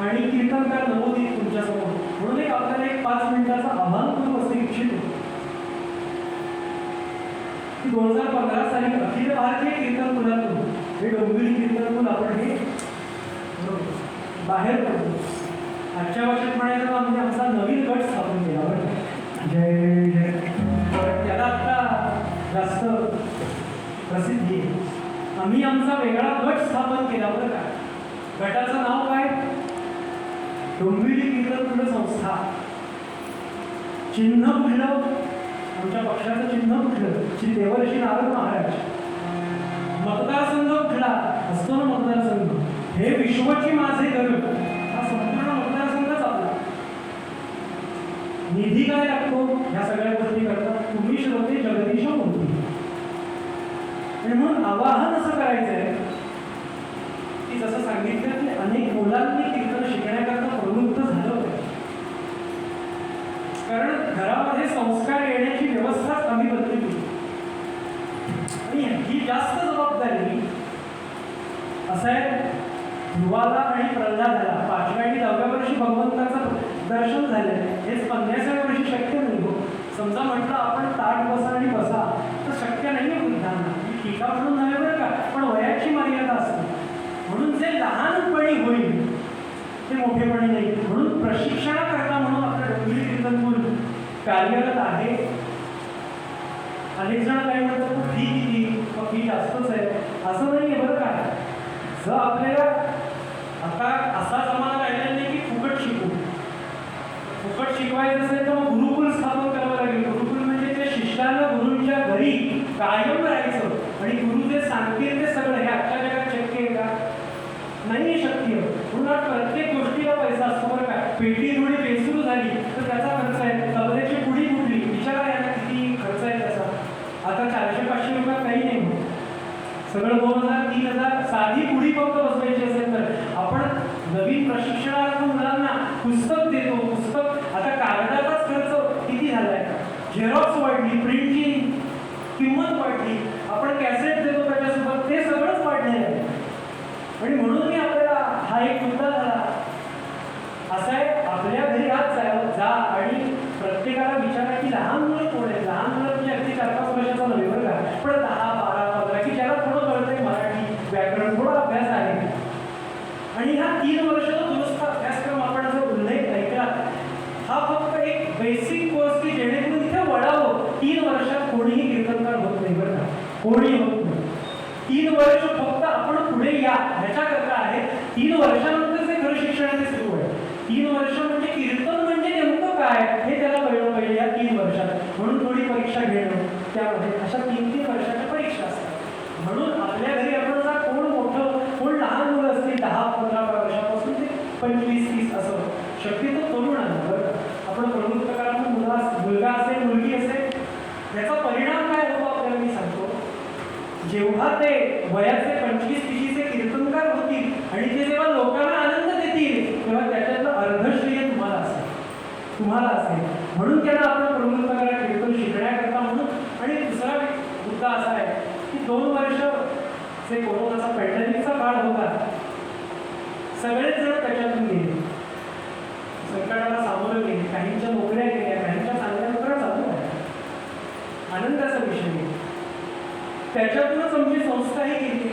आणि कीर्तनकार नवोदित तुमच्यासमोर, म्हणून एक आपल्याला एक 5 मिनिटाचा आव्हान करू असं इच्छितो की 2015 साली अखिल भारतीय कीर्तन कुलातून हे डोंबिवली कीर्तन कुल आपण हे बाहेर पडतो. आजच्या वर्षात म्हणायचं म्हणजे आमचा नवीन गट स्थापन केला बरं. जय जय. त्याला आता जास्त प्रसिद्धी आहे. आम्ही आमचा वेगळा गट स्थापन केला बरं का. गटाचं नाव काय? डोंबिवली कीर्तन कुल संस्था. चिन्ह कुठलं? आमच्या पक्षाचं चिन्ह कुठलं? श्री देवर्षी नारद महाराज. मतदारसंघ कुठला? असतो ना मतदारसंघ. हे विश्वची माझे घर. हा संपूर्ण मतदारसंघच आपला. निधी काय लागतो ह्या सगळ्या गोष्टी करतात? तुम्ही श्रोते जगदीश मूर्ती. आणि म्हणून आवाहन असं करायचंय की जसं सांगितलं की अनेक मुलांनी कीर्तन शिकण्याकरता प्रवृत्त झालं पाहिजे. कारण घरामध्ये संस्कार येण्याची व्यवस्थाच आम्ही बदलली आणि ही जास्त जबाबदारी असं आहे. ध्रुवाला आणि प्रल्हादाला 5व्या आणि 10व्या वर्षी भगवंताचं दर्शन झालं, हेच 50व्या वर्षी शक्य नाही हो. समजा म्हटलं आपण ताट बसा आणि बसा तर शक्य नाही आहे वृद्धांना. टीका म्हणून नव्हे बरं का, पण वयाची मर्यादा असते. म्हणून जे लहानपणी होईल ते मोठेपणी नाही. म्हणून प्रशिक्षणाकरता म्हणून आपलं डोंबिवली कीर्तन कुल कार्यरत आहे. अनेक जण काय म्हणतात फी किती? फी जास्तच आहे असं नाही आहे बरं का. जर आपल्याला आता असा जमाना राहिलेला नाही की फुकट शिकू. फुकट शिकवायचं असेल तर मग गुरुकुल स्थापन करावं लागेल. गुरुकुल म्हणजे ते शिष्याला गुरूंच्या घरी कायम राहायचं आणि गुरु जे सांगतील ते सगळं. हे आजच्या जगात शक्य आहे का? नाही शक्य. म्हणून प्रत्येक गोष्टीला पैसा असतो बरं का. पेटी थोडी बेसुरू झाली तर त्याचा खर्च आहे. तबल्याची पुडी कुठली विचारा याला किती खर्च आहे त्याचा. आता 400-500 रुपयात काही नाही. सगळं 2000-3000. साधी पुढी फक्त बसवायची असेल तर आपण नवीन प्रशिक्षणार्थ मुलांना पुस्तक देतो. पुस्तक आता कागदाचाच खर्च किती झालाय. झेरॉक्स वाढली, प्रिंटची किंमत वाढली, आपण कॅसेट देतो त्याच्यासोबत, ते सगळंच वाढलेलं आहे. आणि म्हणून मी आपल्याला हा एक मुद्दा झाला असा आहे. आपल्या घरी आज जा आणि प्रत्येकाला विचारा की लहान मुलं कोण आहे. लहान मुलं म्हणजे अगदी 4-5 वर्षाचा नव्हे बरं का, पण 10-12-15 की ज्याला थोडं कळतंय मराठी व्याकरण, थोडा अभ्यास आहे. आणि हा 3 वर्षाचा दुरुस्त अभ्यासक्रम आपण जर उल्लेख ऐकला, हा फक्त एक बेसिक कोर्स की जेणेकरून इथे वळावं. 3 वर्षात कोणीही कीर्तनकार होत नाही बरं का, कोणी होत नाही. 3 वर्ष फक्त आपण पुढे या ह्याच्याकरता आहे. 3 वर्षानंतर जे खरं शिक्षण ते सुरू आहे. 3 वर्ष म्हणजे कीर्तन म्हणजे नेमकं काय हे त्याला कळलं पाहिजे या 3 वर्षात. म्हणून थोडी परीक्षा घेणं त्यामध्ये अशा 3-3 वर्षाच्या परीक्षा असतात. म्हणून आपल्या घरी आपण जर कोण मोठं कोण लहान मुलं असतील 10-15 वर्षापासून ते 25-30 असं शक्यतो तरुण आहे बरं. आपण प्रवृत्त करा. मुलगा असेल मुलगी असेल याचा परिणाम काय होतो आपल्याला मी सांगतो. जेव्हा ते वयाचे 25-30चे कीर्तनकार होतील आणि ते जेव्हा लोकांना आनंद देतील तेव्हा त्याच्यातलं अर्धश्रेय तुम्हाला असेल. म्हणून त्यांना आपण प्रवृत्त करा कीर्तन शिकण्याकरता म्हणून. आणि दुसरा मुद्दा असा आहे की 2 वर्ष जे कोरोनाचा पॅन्डेमिकचा काळ होता, सगळेच जण त्याच्यातून गेले, संकटाला सामोरं गेले. काहींच्या नोकऱ्या गेल्या, काहींच्या चांगल्या नोकऱ्या चालू आहे. आनंदाचा विषय आहे. त्याच्यातूनच आमची संस्थाही गेली.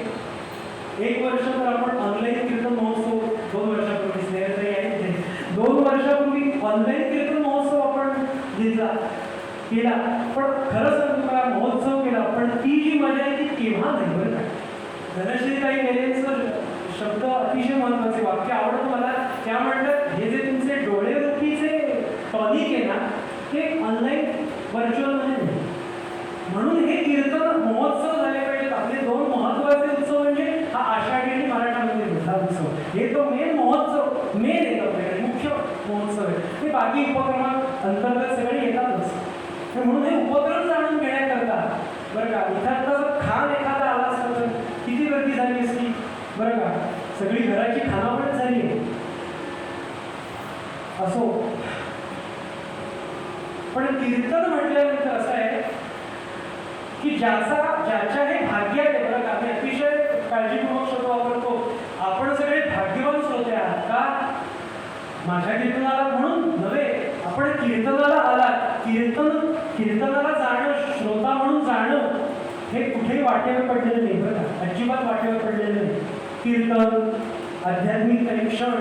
1 वर्ष तर आपण ऑनलाईन कीर्तन महोत्सव 2 वर्षापूर्वी स्नेहताई आहे 2 वर्षापूर्वी ऑनलाईन कीर्तन महोत्सव आपण घेतला केला. पण खरं सांगू का, महोत्सव केला पण ती जी मजा आहे ती केव्हा नाही बरं का. धनश्रीताई गेलेचं शब्द अतिशय महत्वाचे वाक्य आवडतं मला. त्या म्हणतात हे जे तुमचे डोळेरुखीचे टॉनिक आहे ना ते ऑनलाईन व्हर्च्युअलमध्ये नाही. म्हणून हे कीर्तन महोत्सव झाले पाहिजेत. आपले 2 महत्वाचे उत्सव म्हणजे हा आषाढी आणि मराठामध्ये मोठा उत्सव. हे तो मेन महोत्सव मेन येतो आपल्याकडे, मुख्य महोत्सव आहे. ते बाकी उपक्रमात अंतर्गत सगळे येतातच. म्हणून हे उपक्रम जाणून घेण्याकरता बरं का, इथं जर खान एखादा आला असता तर किती गर्दी झाली असती बरं का. सगळी घराची खानावळ झाली असो. पण कीर्तन म्हटल्यानंतर असं आहे की ज्याच्या हे भाग्य आहे बरं का. मी अतिशय काळजीपूर्वक शब्द वापरतो. आपण सगळे भाग्यवान श्रोते आहात का. माझ्या कीर्तनाला म्हणून नव्हे, आपण कीर्तनाला आलात. कीर्तनाला जाणं, श्रोता म्हणून जाणं हे कुठेही वाटेवर पडलेलं नाही बरं का, अजिबात वाटेवर पडलेलं नाही. कीर्तन, आध्यात्मिक परीक्षण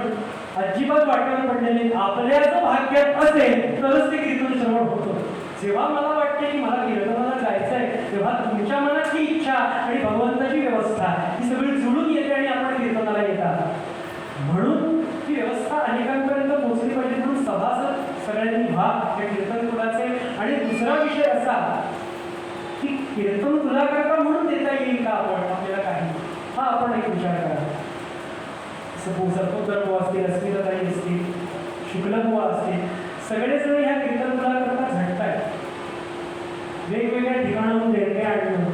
अजिबात वाटेवर पडलेले नाही. आपल्याचं भाग्यात असेल तरच ते कीर्तन श्रवण होतं. जेव्हा मला वाटते की मला कीर्तनाला जायचंय, तेव्हा तुमच्या मनाची इच्छा आणि भगवंताची व्यवस्था ही सगळी जुळून येते आणि आपण कीर्तनाला येतात. म्हणून ही व्यवस्था अनेकांपर्यंत पोहोचली पाहिजे. म्हणून सभासद सगळ्यांनी भाग या कीर्तन कुलाचे. आणि दुसरा विषय असा की कीर्तन तुला करता म्हणून देता येईल का आपण आपल्याला काही, हा आपण एक विचार करा. सरपोतर बुवा असतील, अस्मिताताई असतील, शुक्ल बुवा असतील, सगळेजण ह्या कीर्तन तुला करता झटतायत. वेगवेगळ्या ठिकाणाहून देणगे आणणं.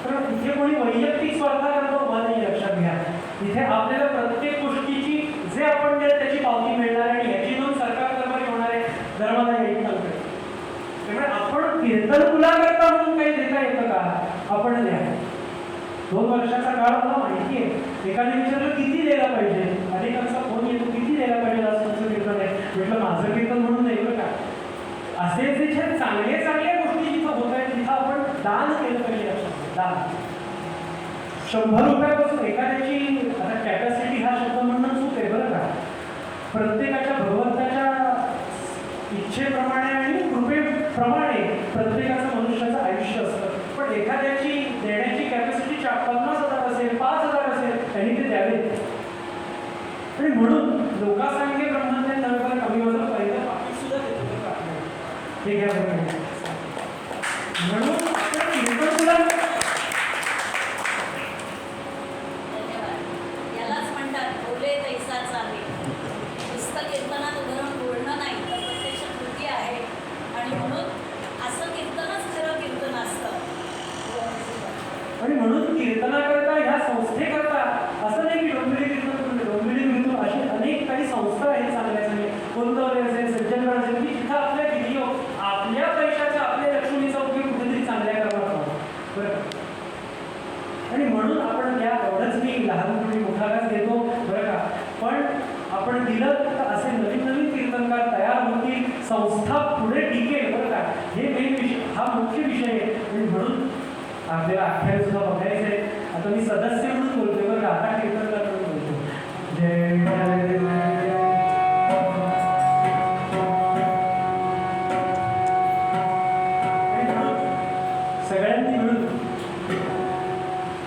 तर इथे कोणी वैयक्तिक स्पर्धा करतो उभा नाही, लक्षात घ्या. इथे आपल्याला प्रत्येक गोष्टीची जे आपण देत त्याची पावती मिळणार आणि याची नोंद सरकार दरबारी होणार आहे, धर्माला येईल नव्हते. त्यामुळे आपण कीर्तन तुला करता म्हणून काही देता येतं का, आपण द्या. 2 वर्षाचा काळ मला माहिती आहे. एकाने विचारलं किती द्यायला पाहिजे, अनेकांचा फोन येतो किती द्यायला पाहिजे, आज तुमचं कीर्तन आहे. म्हटलं माझं कीर्तन म्हणून नाही बरं का. असे जे चांगल्या गोष्टी जिथं होत आहेत तिथं आपण दान केलं पाहिजे. लक्षात दान 100 रुपयापासून एखाद्याची, आता कॅपॅसिटी हा शब्द म्हणणं चूक आहे बरं का. प्रत्येकाच्या भगवंताच्या इच्छेप्रमाणे आणि कृपेप्रमाणे प्रत्येकाचं मनुष्याचं आयुष्य असतं. पण एखाद्याची देण्याची कॅपॅसिटी 50,000 असेल, 5,000 असेल, त्यांनी ते द्यावे. आणि म्हणून लोकांसांगे ब्रह्मज्ञान नव्हे कमी वजन पहिलं पाकिट सुद्धा देतो हे घ्या बरं. म्हणून कीर्तन तुला यालाच म्हणतात बोले तैसा चाले. नुसतं कीर्तनात उदाहरण बोलणं नाही तर प्रत्यक्ष कृती आहे. आणि म्हणून असं कीर्तनच खरं कीर्तन असतं. आणि म्हणून कीर्तनाकरता ह्या संस्थेकरता असं नाही की डोंबिवली कीर्तन, डोंबिवली कीर्तन अशी अनेक काही संस्था आहेत चांगल्या चांगल्या. कोणतवरे असेल, सज्जनगड असेल, की जिथं आपल्या व्हिडिओ आपल्या पैशाचा, आपल्या लक्ष्मीचा उपयोग कुठेतरी चांगल्या करणार आहोत बरं. आणि म्हणून आपण या एवढंच मी लहान मुली मोठा घास देतो बरं का. पण आपण दिलं तर असे नवीन नवीन कीर्तनकार तयार होतील, संस्था पुढे टिकेल बरं का. हे मेन विषय, हा मुख्य विषय आहे. आणि म्हणून आपल्याला अख्याला सुद्धा बघायचं आहे. आता मी सदस्य म्हणून बोलतोय बरं का, आता कीर्तनकार म्हणून बोलतो. सगळ्यांनी मिळून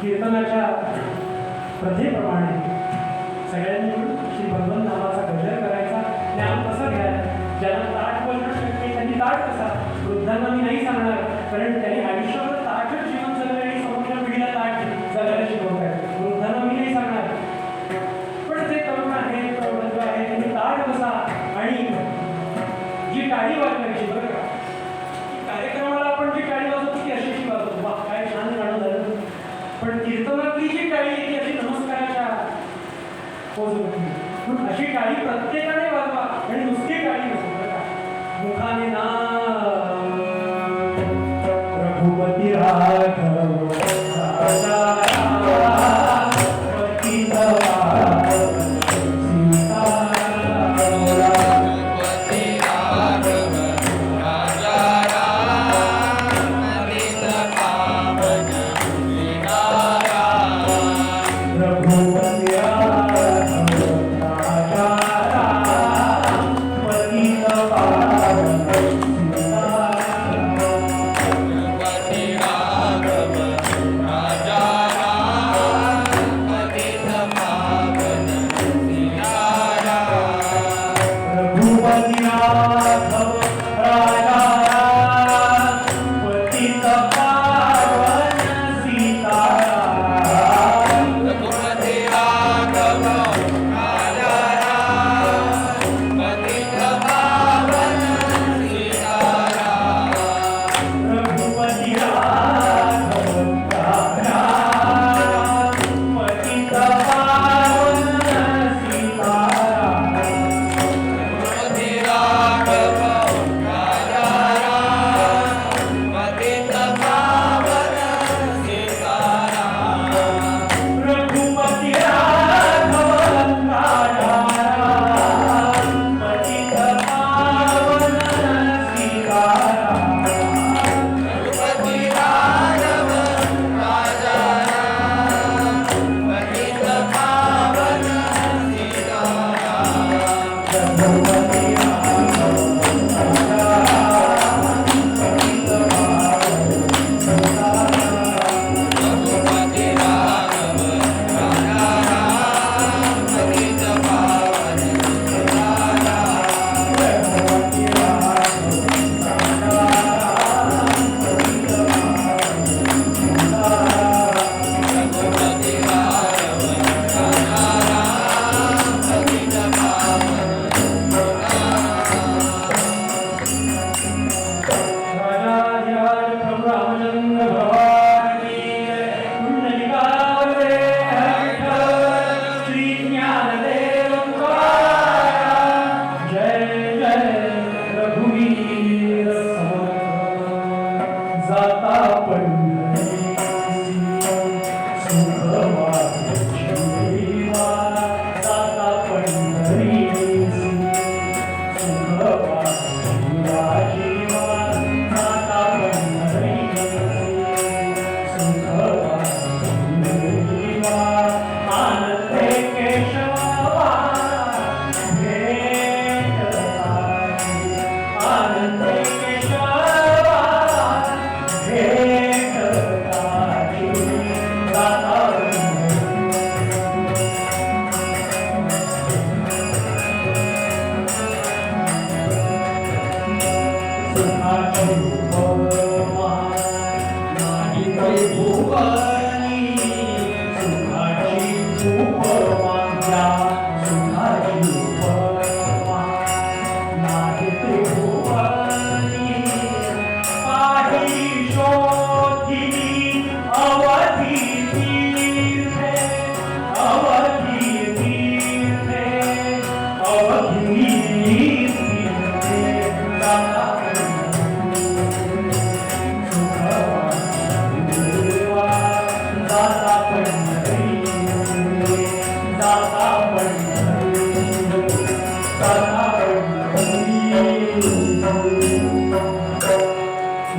कीर्तनाच्या प्रथेप्रमाणे सगळ्यांनी मिळून श्री भगवंत नामाचा गजर करायचा. ज्ञान कसं घ्यायला, ज्यांना ताट बोलणं शक्य त्यांनी ताट कसा. वृद्धांना मी नाही सांगणार, कारण त्यांनी आयुष्यावर ताटच जीवन जगलं आणि समोरच्या पिढीला ताट जगायला शिकवत आहे. वृद्धांना मी नाही सांगणार. पण जे तरुण आहेत, प्रौढ आहेत, त्यांनी ताट बसा आणि जी टाळी वाजवायची बरं का. कार्यक्रमाला आपण जी टाळी वाजवतो ती अशीची वाजवतो, वा काय छान गाणं झालं. पण कीर्तनातली जी टाळी येते अशी नमस्काराच्या पोचवती. म्हणून अशी टाळी प्रत्येकाने वाजवा आणि नुसती टाळी नसतो बरं का. मुखाने नाम रघुपती राघव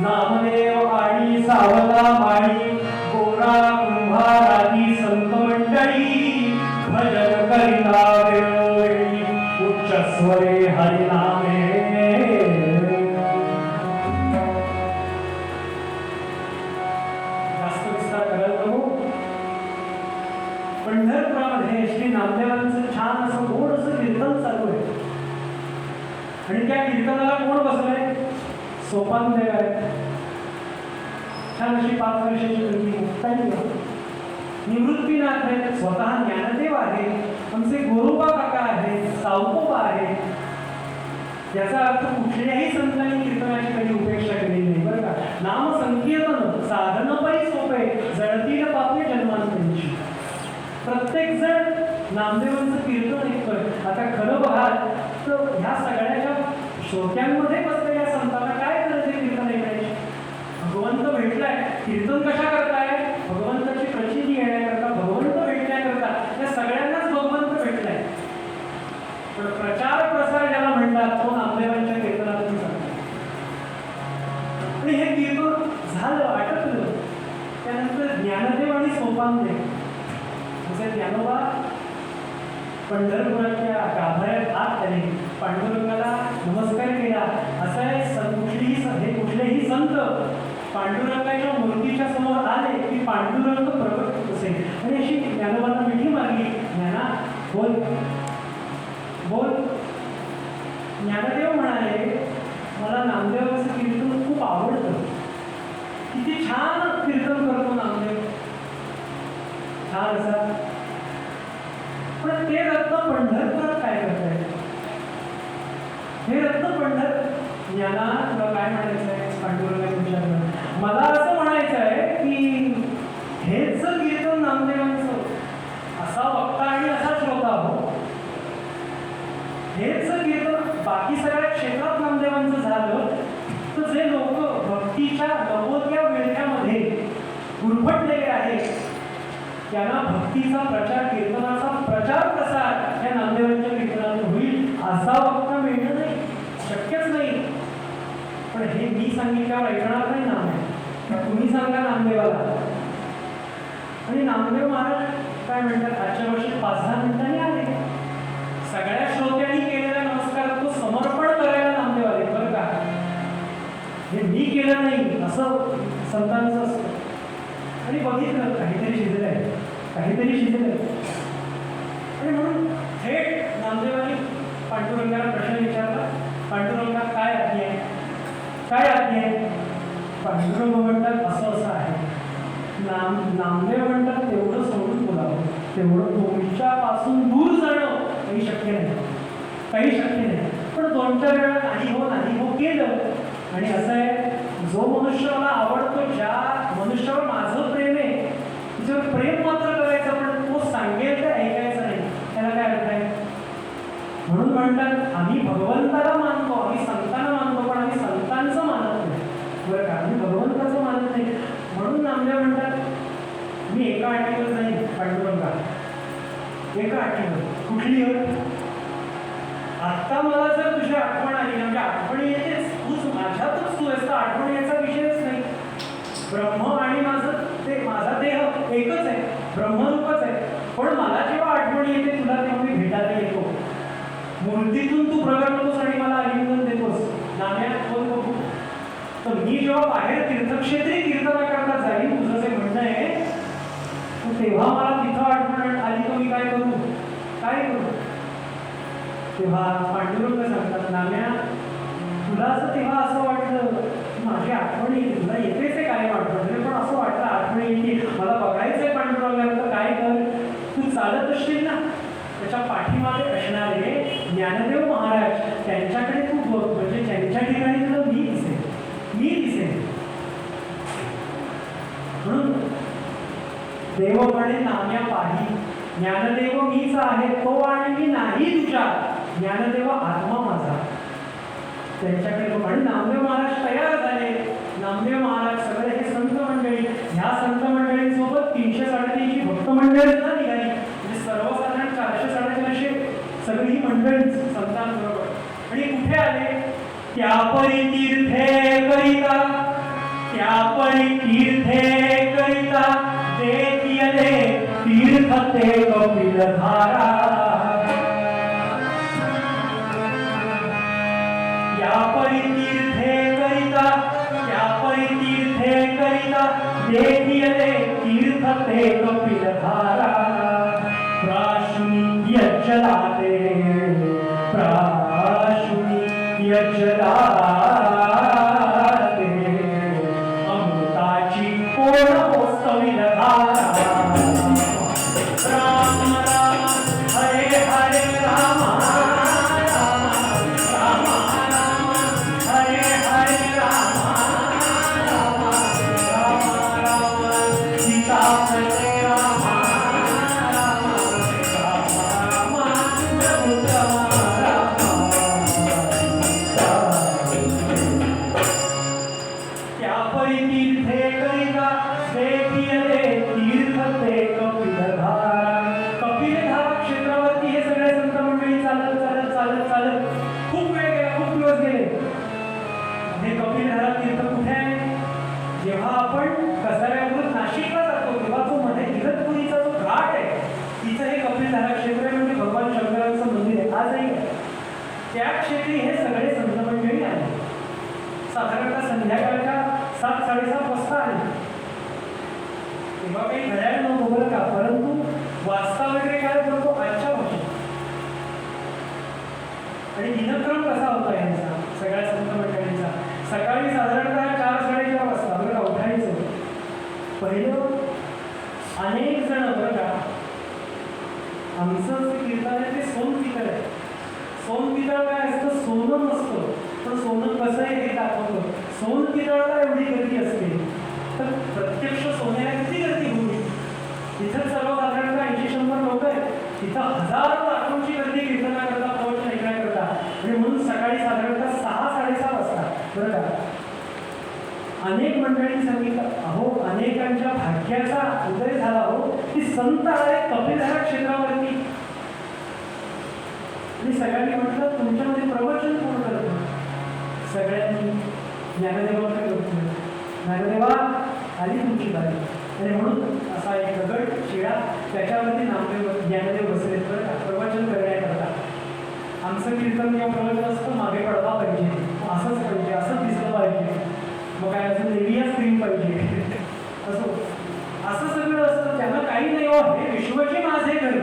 नामदेव आणि सावला माळी गोरा कुंभारादी संत मंडळी भजन करिता वेळोवेळी उच्च स्वरे हरिनामे जास्त विस्तार करायला नको. पंढरपुरामध्ये श्री नामदेवांचं छान असं गोड असं कीर्तन चालू आहे आणि त्या कीर्तनाला कोण बसलंय? सोपान देव आहे. छान अशी 5 वर्षाची मुलगी मुक्ताई निवृत्तीनाथ आहेत, स्वतः ज्ञानदेव आहे, आमचे गोरोबा काका आहेत, सावकोबा आहे. याचा अर्थ कुठल्याही संतांनी कीर्तनाची कधी उपेक्षा केलेली नाही बरं का. नाम संकीर्तन साधन पै सोपे जळतील पापे जन्मांतरीची. प्रत्येक जण नामदेवांचं कीर्तन ऐकतोय. आता खरं बघाल तर ह्या सगळ्याच्या श्रोत्यांमध्ये बसलेल्या संतांना काय गरज आहे कीर्तन ऐकायची? भगवंत भेटलाय, कीर्तन कशा करताय? भगवंताची प्रचिती येण्याकरता, भगवंत भेटण्याकरता. या सगळ्यांनाच भगवंत भेटलाय. पण प्रचार प्रसार ज्याला म्हणतात तो नामदेवांच्या कीर्तनातून सांगतो. आणि हे कीर्तन झालं, आटकलं. त्यानंतर ज्ञानदेव आणि सोपानदेव असे ज्ञानोबा पंढरपुराच्या गाभाऱ्यात हात आले, पांडुरंगाला नमस्कार केला. असं आहे, कुठलेही संत पांडुरंगाच्या मूर्तीच्या समोर आले की पांडुरंग प्रकट होत असे. आणि अशी ज्ञानोबांना मिठी मारली. ज्ञाना बोल बोल. ज्ञानदेव म्हणाले, मला नामदेवाचं कीर्तन खूप आवडतं. किती छान कीर्तन करतो नामदेव, छान असा. पण ते रत्न पंढरपुरात काय करताय? हे रत्न ज्ञाना तुला काय म्हणायचं आहे? पांडुरंगाने विचारलं. मला असं म्हणायचं आहे की हेच कीर्तन नामदेवांचं असा वक्ता आणि असा श्रोता हो, हेच कीर्तन बाकी सगळ्या क्षेत्रात नामदेवांचं झालं तर जे लोक भक्तीच्या नवोद्या विळख्यामध्ये गुरफटलेले आहेत त्यांना भक्तीचा प्रचार, कीर्तनाचा प्रचार प्रसार या नामदेवांच्या कीर्तनातून होईल. असा वक्ता मिळणं नाही, शक्यच नाही. पण हे मी सांगितल्यावर ऐकणार नाही नामदेव. तुम्ही सांगा नामदेवाला. आणि नामदेव महाराज काय म्हणतात, आजच्या वर्षी 5-10 मिनिटांनी आले. सगळ्या श्रोत्यांनी केलेला नमस्कार संतांचं असतं. आणि बघितलं काहीतरी शिजलंय, काहीतरी शिजलंय. आणि म्हणून थेट नामदेवांनी पांडुरंगाला प्रश्न विचारला, पांडुरंगा काय आज्ञा आहे, काय आज्ञा आहे? पांडुरंग म्हणतात असं असं आहे. नामदेव म्हणतात तेवढं सोडून बोलावं, तेवढं तुमच्यापासून दूर जाणं काही शक्य नाही, काही शक्य नाही. पण 2-4 वेळा नाही हो केलं. आणि असं आहे, जो मनुष्य मला आवडतो, ज्या मनुष्यावर माझं प्रेम आहे, तिच्यावर प्रेम मात्र करायचं, पण तो सांगेल ते ऐकायचं नाही, त्याला काय अर्थ आहे? म्हणून म्हणतात आम्ही भगवंताला मानतो, आम्ही संतांना मानतो, पण आम्ही संतांचं मानत नाही. बरं का, आम्ही भगवंताचं मानत नाही. म्हणून नामदेव म्हणतात मी एका अटीवर नाही पांडुरंगा, एका अटीवर. कुठली अट? आता मला जर तुझी आठवण आली, म्हणजे आठवण येतेच, तूच माझ्यातच तू आहेस, आठवण याचा विषयच नाही. ब्रह्म आणि माझा देह एकच आहे, ब्रह्मरूपच आहे. पण मला जेव्हा आठवण येते तुला, तेव्हा मी भेटायला येतो. मूर्तीतून तू प्रगट होतोस आणि मला आलिंगन देतोस. नाम्यात बोल बघू. तर मी जेव्हा बाहेर तीर्थक्षेत्री कीर्तना करता जाईल, तुझं जे म्हणणं आहे, तेव्हा मला तिथं आठवण आली तर मी काय करू, काय करू? तेव्हा पांडुरंग सांगतात नाम्या, तुला जर तेव्हा असं वाटलं माझी आठवण येते, तुला येतेच आहे काय आठवण, पण असं वाटलं आठवण येते, मला बघायचंय पांडुरंगाला, तर काय कर, तू चालत असशील ना, त्याच्या पाठीमागे असणारे ज्ञानदेव महाराज त्यांच्याकडे तू बघ, म्हणजे त्यांच्या ठिकाणी तुला मी दिसेल. म्हणून देव म्हणे नाम्या पाही, ज्ञानदेव मीच आहे तो आणि मी नाही तुझ्या, ज्ञानदेव आत्मा माझा. त्यांच्याकडे म्हणे नामदेव महाराज तयार झाले. नामदेव महाराज सगळे हे संत मंडळी, ह्या संत मंडळींसोबत 300-350 भक्त मंडळी सुद्धा निघाली. म्हणजे सर्वसाधारण 400-450 सगळी मंडळी संतांबरोबर. आणि कुठे आले? त्या परी तीर्थे करिता, त्या परी तीर्थे करिता देखिले तीर्थ ते कपिलधारा. या परी तीर्थे करिता, त्या परी तीर्थे करिता देखिले तीर्थ ते कपिलधारा. प्राशुनी यज्जलाते, प्राशुनी यज्जलाते, अमृताची कोण पोस्तविल धारा. राम राम हरे हरे राम, राम राम राम हरे हरे राम, राम राम राम सीता प्रिय राम, राम राम राम उत्तम राम. त्या परी तीर्थे करिता देखिले तीर्थ ते कपिलधारा. कपिलधारा क्षेत्रावरती हे सगळे संत मंडळी चालत चालत चालत चालत खूप वेळ गेला, खूप दिवस गेले. हे कपिलधारा तीर्थ कुठे आहे? जेव्हा आपण कसाऱ्यावरून नाशिकला जातो तेव्हा जो मध्ये इगतपुरीचा जो घाट आहे, तिथं हे कपिलधारा क्षेत्र आहे. म्हणजे भगवान शंकरांचं मंदिर आहे आजही. त्या क्षेत्री हे सगळे संत मंडळी आले. साधारणतः संध्याकाळच्या 7-7:30 वाजता आले. तेव्हा काही घड्याळ नव्हतं बरं का, परंतु वाजता वगैरे काय करतो आजच्या भाषेत. आणि दिनक्रम कसा होता यांचा सगळ्या संत मंडळींचा? सकाळी साधारणतः 4-4:30 वाजता बरं का उठायचं. पहिलं अनेक जण बरं का, आमचं जे कीर्तन आहे ते सोन पितळ आहे. सोन पितळ काय असतं? सोनं नसतं, पण सोनं कसं आहे हे दाखवतं. सोन पितळला एवढी गर्दी असते, तर प्रत्यक्ष सोन्याला किती गर्दी होईल? तिथं सर्वसाधारणतः 80-100 लोक आहेत, तिथं हजारो लाखोंची गर्दी कीर्तना करता, प्रवचन ऐकण्याकरता. आणि म्हणून सकाळी साधारणतः 6-6:30 वाजता बरं का अनेक मंडळींनी सांगितलं, अहो अनेकांच्या भाग्याचा उदय झाला हो, की संत आले कपिलधारा क्षेत्रावरती. आणि सगळ्यांनी म्हटलं तुमच्यामध्ये प्रवचन कोण करतो? सगळ्यांनी ज्ञानदेवाकडे बघितलं. ज्ञानदेवा आली तुमची बारी. आणि म्हणून असा एक दगड शिळा, त्याच्यावरती नामदेव ज्ञानदेव बसले बरं का प्रवचन करण्याकरता. आमचं कीर्तन किंवा प्रवचन असतं मागे पडला पाहिजे, असंच पाहिजे, असंच दिसलं पाहिजे. मग काय असं देवीया स्क्रीन पाहिजे. विश्वची माझे घर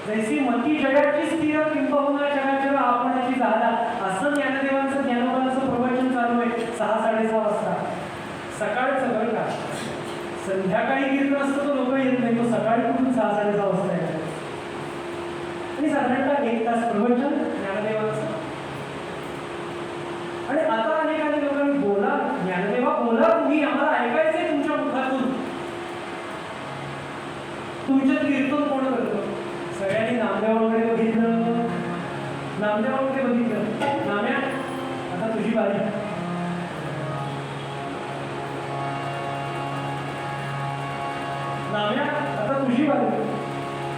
जैसी मती जगाची स्थिर किंबहुना जगाचर आपणाची झाला. असं ज्ञानदेवांचं ज्ञानोबांचं प्रवचन चालू आहे 6-6:30 वाजता. सकाळचं बरं का, संध्याकाळी कीर्तन असतं तो लोक येत नाही, तो सकाळी कुठून 6-6:30 वाजता येतात. आणि साधारणतः 1 तास प्रवचन ज्ञानदेवांचं. आणि आता अनेकांनी लोकांनी बोला ज्ञानदेवा बोला, तुम्ही आम्हाला ऐकायचंय तुमच्या मुखातून. तुमच्यात कीर्तन कोण करतो? सगळ्यांनी नामदेवांकडे बघितलं, नामदेवांकडे बघितलं. नाम्या आता तुझी बारी. नाम्या आता तुझी बारी.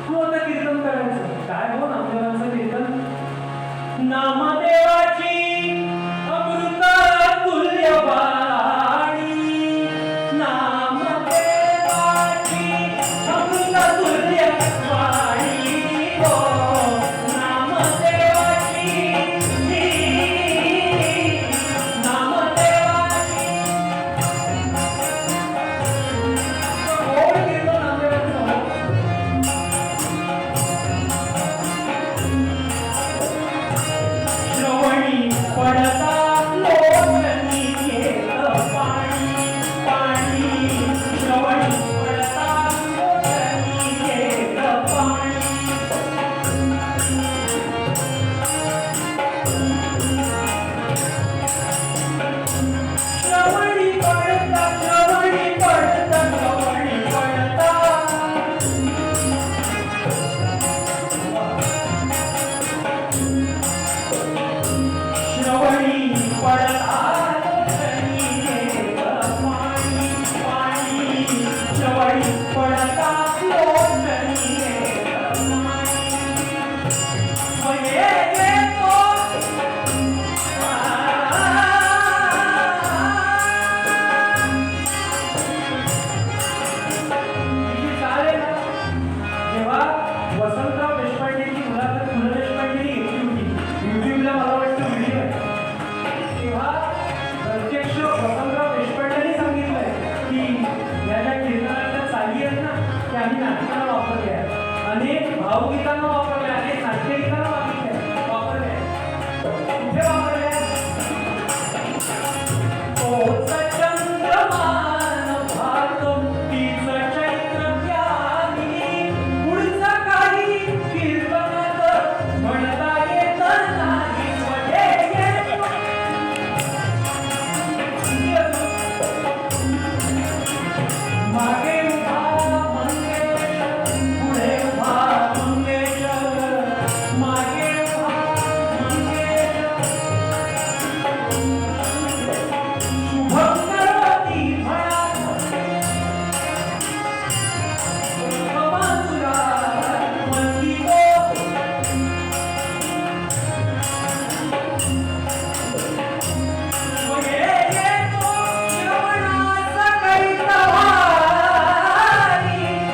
तू आता कीर्तन करायचं. काय हो नामदेवांचं कीर्तन? नामदेवाची अमृत तुल्य वाणी, नामदेवाची अमृत तुल्य वाणी, हो नामदेवाची, नामदेवाची. कोण कीर्तन नामदेवांचं? श्रवणी पडता लोटणी घेत पाणी, पाणी श्रवणी पडता लोटणी घेत पाणी. श्रवणी पडता, श्रवणी पडता, श्रवणी पडता. श्रवणी पडता लोटणी घेत पाणी, पाणी श्रवणी पडता लोटणी घेत पाणी. स्वये येतो किती चालेल ना. जेव्हा वसंतराव देशपांडेची मुलाखत पु ल देशपांडेंनी घेतली होती, युट्यूबला मला वाटतं व्हिडिओ आहे, तेव्हा प्रत्यक्ष वसंतराव देशपांडेंनी सांगितलंय की या ज्या कीर्तनाच्या चाली आहेत ना त्या आम्ही नाटकाला वापरल्या आहेत, अनेक भावगीतांना वापरल्या, अनेक नाट्यगीतांना वापरल्या. कुठे वापरल्या? तोच चंद्रमान भातो तीच चैत्र प्यारी, पुढचं काही कीर्तनात म्हणता येत नाही. स्वये येतो. मागे उभा मंगेश, पुढे उभा मंगेश, मागे उभा मंगेश. शुभं करोति म्हणा मधुरा वंदितो. स्वये येतो श्रवणाचा कैतवारी,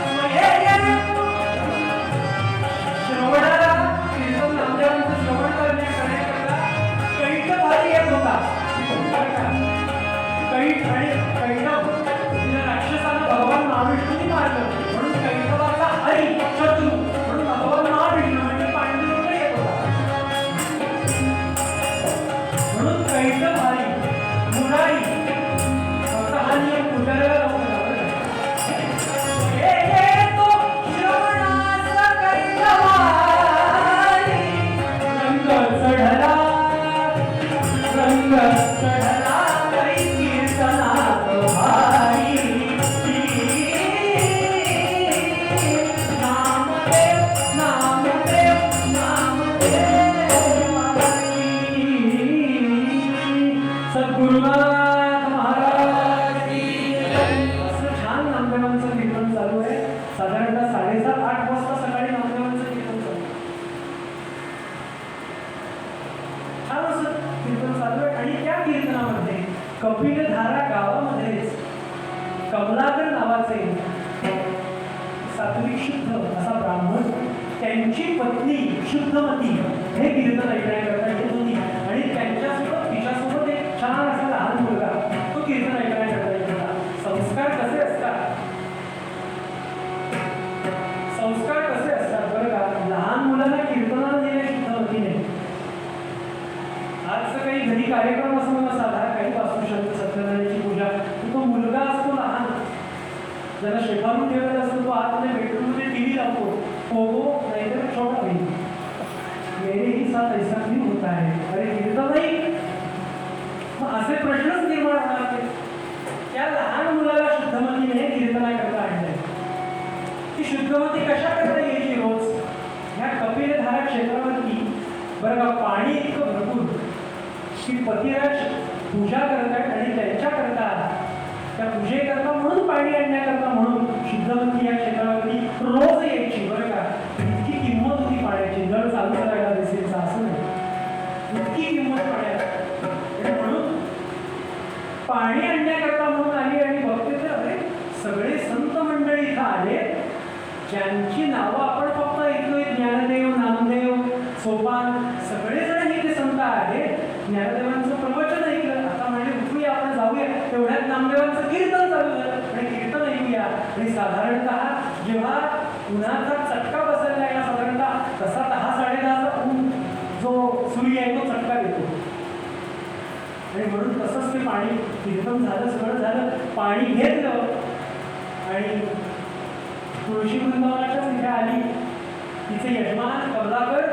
स्वये येतो. श्रवणाला कीर्तन नामदेवांचं श्रवण करण्याकरता कैतवारी येत होता. बरं का? कैट आणि कैटव तिला राक्षसाला भगवान महाविष्णूंनी मारलं म्हणून कैटवाचा हरी शत्रू म्हणून भगवान महाविष्णू म्हणजे पांडुरंग येत होता. म्हणून कैटभारी मुरारी फक्त हा नियम पुजाऱ्याला नव्हता. बरं का? हे येतो श्रवणाचा कैटवारी, रंग चढला, रंग चढला कै कीर्तनात भारी. नामदेव, नामदेव, नामदेव. सद्गुरुनाथ महाराज की जय. असं छान नामदेवांचं कीर्तन चालू आहे. साधारणतः 7:30-8 वाजता सकाळी नामदेवांचं कीर्तन चालू आहे. छान असं कीर्तन चालू आहे. आणि त्या कीर्तनामध्ये कपिलधारा गावामध्येच कमलाकर नावाचे सात्विक शुद्ध असा ब्राह्मण, त्यांची पत्नी शुद्धमती हे कीर्तन ऐकण्याकरता येत होती. आणि त्यांच्यासोबत तिच्यासोबत एक छान असा लहान मुलगा तो कीर्तन ऐकण्याकरता येत होता. संस्कार कसे असतात? कार्यक्रम असो ना साधा, काही वास्तुशांती सत्यनारायणाची पूजा, तो मुलगा असतो लहान, ज्याला शेफारून ठेवलेला असतो, तो आतमध्ये बेडरूममध्ये टीव्ही लावतो, पोगो नाहीतर छोटा भीम, मेरे ही साथ ऐसा क्यों होता है, अरे कीर्तन नाही. मग असे प्रश्नच निर्माण होणार ते. त्या लहान मुलाला शुद्धमतीने कीर्तना करता आणलंय. ती शुद्धमती कशा करता यायची रोज? ह्या कपिलधारा क्षेत्रावरती बरं का पाणी इतकं भरपूर की पतिराज पूजा करतात आणि त्यांच्याकरता त्या पूजेकरता म्हणून पाणी आणण्याकरता म्हणून शुद्धमती या क्षेत्रावरती रोज यायची. बरं का, इतकी किंमत होती पाण्याची, जर चालू करायला दिसेल असं नाही, इतकी किंमत पाण्याची. म्हणून पाणी आणण्याकरता म्हणून आली आणि बघते तर अरे सगळे संत मंडळी इथं आले, ज्यांची नावं आपण फक्त ऐकलोय, ज्ञानदेव, नामदेव, सोपान, सगळेजण इथे संत आहेत. ज्ञानदेवांचं प्रवचन ऐकलं, आता म्हणजे उठूया आपण जाऊया, तेवढ्यात नामदेवांचं कीर्तन चालू झालं आणि कीर्तन ऐकूया. आणि साधारणतः जेव्हा उन्हाचा चटका बसायला लागला, साधारणतः तसा 10-10:30चा ऊन जो सूर्य आहे तो चटका देतो आणि म्हणून तसंच ते पाणी कीर्तन झालं, सगळं झालं, पाणी घेतलं आणि तुळशी वृंदावनाच्या तिथे आली. तिचे यजमान कमलाकर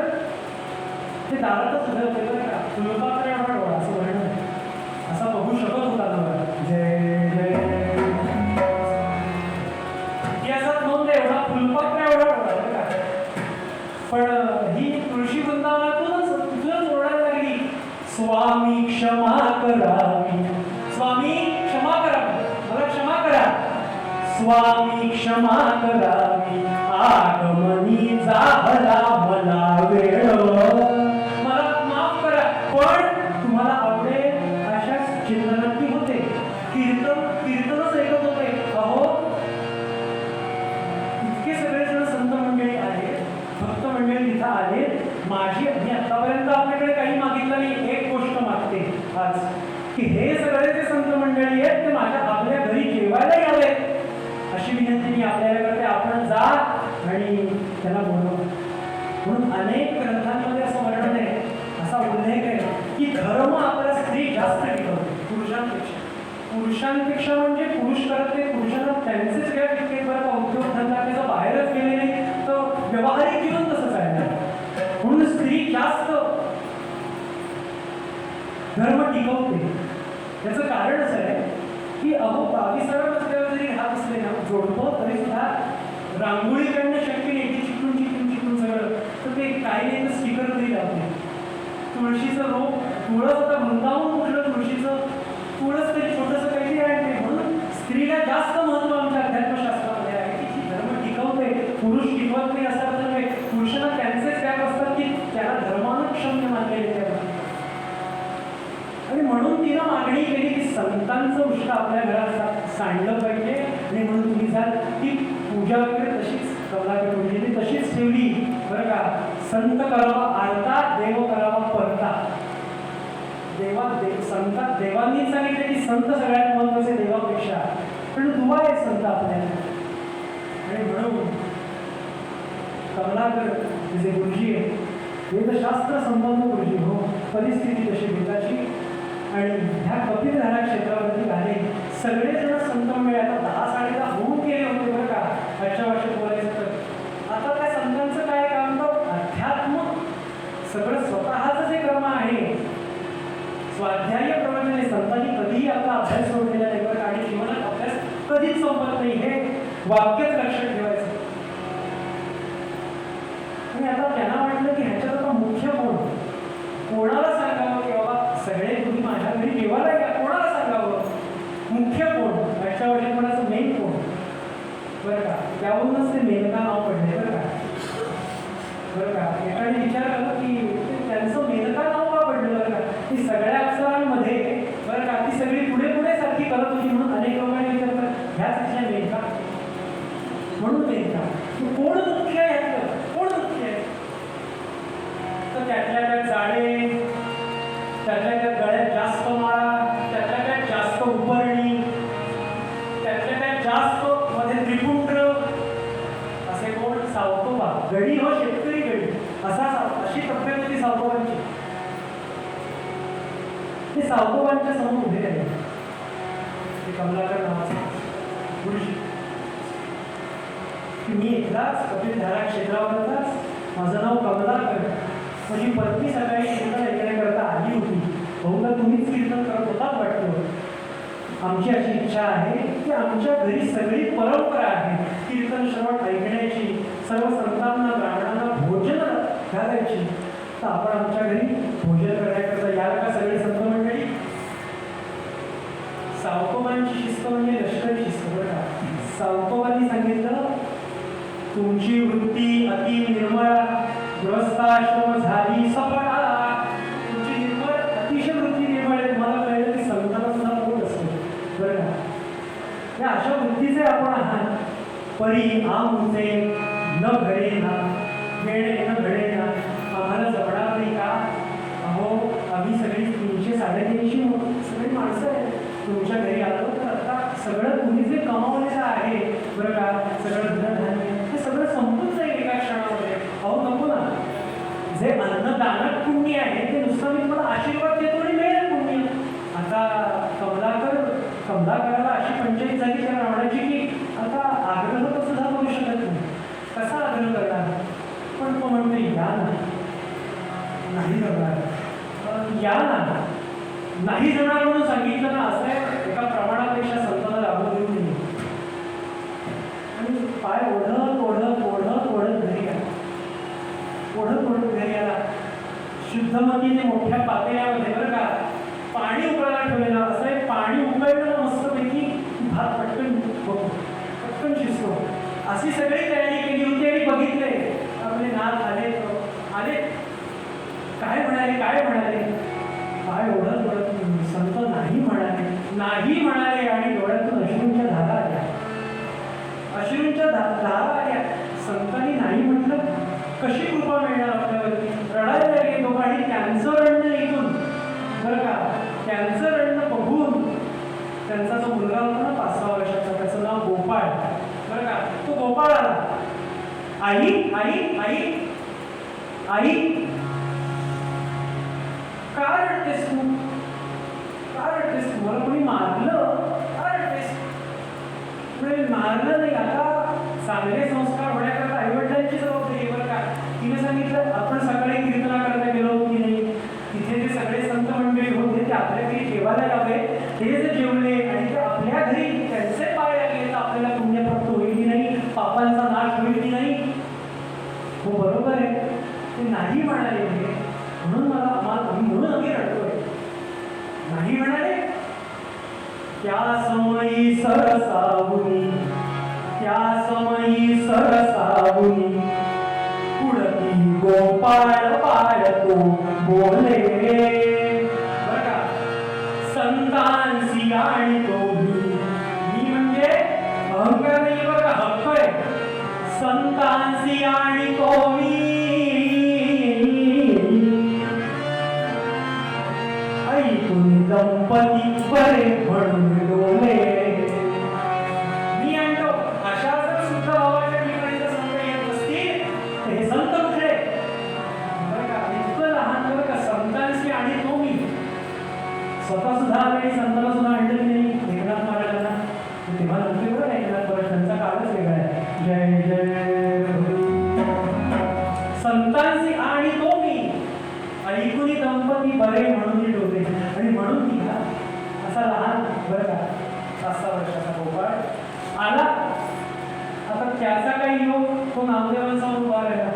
ते दारातच उभे होते. बरं का, फुलपात्र एवढा डोळा असं म्हणणं असा बघू शकत होता ना. जय जय इतिहासात नोंद एवढा फुलपात्र एवढा डोळा. बरं का, पण ही तुळशी वृंदावनातूनच तिथूनच ओरडायला लागली, स्वामी क्षमा करावी, स्वामी क्षमा करावी, मला क्षमा करा, स्वामी क्षमा करावी, आगमनी झाला मला वेळ, मला माफ करा. पण तुम्हाला आवडेल अशा चिंतनांती होते, कीर्तनच ऐकत होते. अहो इतके सगळेजण संत मंडळी आले, भक्त मंडळी इथं आले. माझी मी आतापर्यंत आपल्याकडे काही मागितलं नाही, एक गोष्ट मागते आज, की हे सगळे जे संत मंडळी आहेत ते माझ्या आपल्या घरी जेवायला यावेत अशी विनंती मी आपल्याला करते. आपण जा आणि त्याला बोलवा. म्हणून अनेक ग्रंथांमध्ये असं वर्णन आहे, असा उल्लेख आहे की धर्म आपला स्त्री जास्त टिकवते पुरुषांपेक्षा. पुरुषांपेक्षा म्हणजे पुरुष करत नाही, पुरुषांना त्यांचेच वेळ टिकते. बरं का, उद्योग धंदा त्याचा बाहेरच गेले नाही तर व्यावहारिक जीवन कसं चालणार. म्हणून स्त्री जास्त धर्म टिकवते. त्याचं कारण असं आहे की अहो 22व्या मजल्यावर जरी हात असले ना जोडतो तरी सुद्धा रांगोळी काढणं शक्य नाही, ती चिकटून सगळं, तर ते काही नाही तर स्टिकर तरी लावते. तुळशीचं रोप, तुळस आता वृंदावन कुठलं तुळशीचं, तुळस तरी छोटंसं काहीतरी आहे. म्हणून स्त्रीला जास्त महत्व आमच्या अध्यात्मशास्त्रामध्ये आहे की ती धर्म टिकवते, पुरुष टिकवत नाही असं अर्थ नाही. पुरुषांना त्यांचेच व्याप असतात की त्याला धर्मानुक्षम्य मानलेले त्याला. आणि म्हणून तिनं मागणी केली की संतांचं उष्ट आपल्या घरात सांडलं पाहिजे आणि म्हणून तुम्ही जाल. ती पूजा वगैरे तशीच कमलाकडे म्हणजे तशीच ठेवली. बरं का, संत करावा आरता, देव करावा परता. संतात देवांनी सांगितले की संत सगळ्यात महत्वाचे देवापेक्षा, पण दुवा आहे संत आपल्याला. आणि म्हणून कमलाकर जे गुरुजी आहे, वेदशास्त्र संबंध गुरुजी, हो परिस्थिती तशी भेटाची. आणि ह्या कपिलधारा क्षेत्रावरती आले सगळेजण संत मिळे. आता 10-10:30 होऊन गेले होते. बरं का, अशा वर्षात बोलायचं तर आता त्या संतांचं काय काम, तर अध्यात्म सगळं स्वतःच जे कर्म आहे, स्वाध्याय प्रमाणे संतांनी कधीही आपला अभ्यास सोडलेला नाही. बरं, आणि जीवनात अभ्यास कधीच संपत नाही, हे वाक्यच लक्षात ठेवायचं. आणि आता त्यांना वाटलं की ह्याच्यात आता मुख्य कोणाला सांगावं की बाबा सगळे तुम्ही माझ्या घरी जेवायला या, कोणाला सांगावं, मुख्य कोण, अशा वर्षी कोणाचं मेन कोण. बरं का, त्यावरूनच ते मेनका नाव पडले. बरं का, बरं का, एकाने विचार केला की त्यांचं मेनका नाव का पडलं. बरं का, ती सगळ्या अक्षरांमध्ये, बरं का, ती सगळी पुढे सारखी करत होती म्हणून अनेक लोकांनी विचार केला ह्याच विषय मेनका म्हणून मेनका. कोण मुख्य आहे ह्यातलं, कोण मुख्य आहे, तर त्यातल्या त्यात जाडे, त्यातल्या त्यात गळ्यात जास्त माळा, त्यातल्या त्यात जास्त उपरणी, त्यातल्या त्यात जास्त मध्ये त्रिपुंड, असे कोण, सावतोबा. गडी हो शेतकरी गडी, अशी तब्येत होती सावतोबांची. ते सावकोबांच्या समोर उभे राहिले. ते कमलाकर नावाचा गुरुजी, मी एकदाच कपिलधारा क्षेत्रावरचाच, माझं नाव कमलाकर, माझी पत्नी सकाळी कीर्तन ऐकण्याकरता आली होती. बहुधा तुम्हीच कीर्तन करत होतात वाटतं. आमची अशी इच्छा आहे की आमच्या घरी सगळी परंपरा आहे कीर्तन श्रवण ऐकण्याची, सर्व संतांना ब्राह्मणांना भोजन घालायची. तर आपण आमच्या घरी भोजन करण्याकरता याल का सगळे संत मंडळी? सावकोबांची शिस्त म्हणजे लष्करी शिस्त बरं का. सावकोबांनी सांगितलं, तुमची वृत्ती अति निर्मळ, गृहस्थाश्रम झाली सफळा. तुमची निर्मळ, अतिशय वृत्ती निर्मळ आहे. तुम्हाला कळलं की संतांना सुद्धा पोट असतो बरं का. या अशा वृत्तीचे आपण आहात. परी आमचे न घडे ना, वेळे न घडे ना, आम्हाला जमणार नाही का? अहो, आम्ही सगळी 300-350 सगळी माणसं आहेत. तुमच्या घरी आलो तर आता सगळं तुम्ही जे कमावलेलं आहे बरं का, सगळं धनधान्य हे सगळं संपून जाईल एका क्षणामध्ये. अहो नको ना. जे अन्नदानक पुण्य आहे ते नुसतं मी तुम्हाला आशीर्वाद देतो आणि मिळेल पुण्य. आता कमलाकराला अशी पंचायत झाली त्या रावणाची की आता आग्रह तर सुद्धा करू शकत नाही. कसा आग्रह करणार? पण तो म्हणतो या ना, नाही जमणार, या ना. नाही जमणार म्हणून सांगितलं ना, असं आहे एका प्रमाणापेक्षा संतांना लागू देऊ नये. आणि पाय ओढत ओढत ओढत ओढत घरी आला. ओढत ओढत घरी आला. शुद्धमतीने मोठ्या पातेल्यामध्ये बरं का पाणी उकळायला ठेवलेलं. असं आहे, पाणी उकळलं मस्तपैकी भात पटकन शिजतो. अशी सगळी तयारी केली होती. आणि बघितले आपले नाथ आले आले, काय म्हणाले पाय ओढत ओढत संत नाही म्हणाले आणि डोळ्यातून अश्रूंच्या धारा आल्या. संतांनी नाही म्हटलं, कशी कृपा मिळणार आपल्यावरती? रडायला लागले लोक. आणि त्यांचं रडणं ऐकून बरं का, त्यांचं रडणं बघून त्यांचा जो मुलगा होता ना 5-6 वर्षाचा, त्याचं नाव गोपाळ बरं का, तो गोपाळ आला. आई आई आई आई, का रडतेस तू? मला कोणी मारलं? का रडतेस? मारलं नाही. आता चांगले संस्कार होण्याकरता आईवडिलांची जबाबदारी बरं का. तिने सांगितलं, आपण सकाळी कीर्तना करायला गेलो की नाही, तिथे जे सगळे संत मंडळी होते ते आपल्या घरी जेवायला यावे. ते जे जेवले आणि ते आपल्या घरी त्यांचे पाय लागले तर आपल्याला पुण्यप्राप्त होईल की नाही, पापांचा नाश होईल की नाही? हो बरोबर आहे. ते नाही म्हणाले म्हणून म्हणून आम्ही रडतोय. नाही म्हणाले, त्या समयी सरसावुनी पुढती गोपाळ पाळतो बोले. बरं का, संतांसी आणि तो मी म्हणजे अहंकार नाही बरं का, हक्क आहे. संतांसी आणि तो ऐकून दंपती बरे म्हणून डोले. मी आणतो अशा जर शुद्ध भावाच्या ठिकाणी जर संत येत असतील तर हे संत कुठले बरं का. इतकं लहान बरं का, संतांशी आणि तो मी स्वतः सुद्धा आणि संतांना सुद्धा आणलं की नाही एकनाथ महाराजांना. तेव्हा नंतर बरं एकनाथ महाराज, त्यांचा काळच वेगळा आहे. जय जय संतांशी आणि तो मी ऐकुनी दंपती बरे म्हणून डोले. आणि म्हणून मी असा लहान बरं का 5-6 वर्षाचा गोपाळ आला. आता त्याचा काही योग, तो नामदेवांचा उभा राहिला.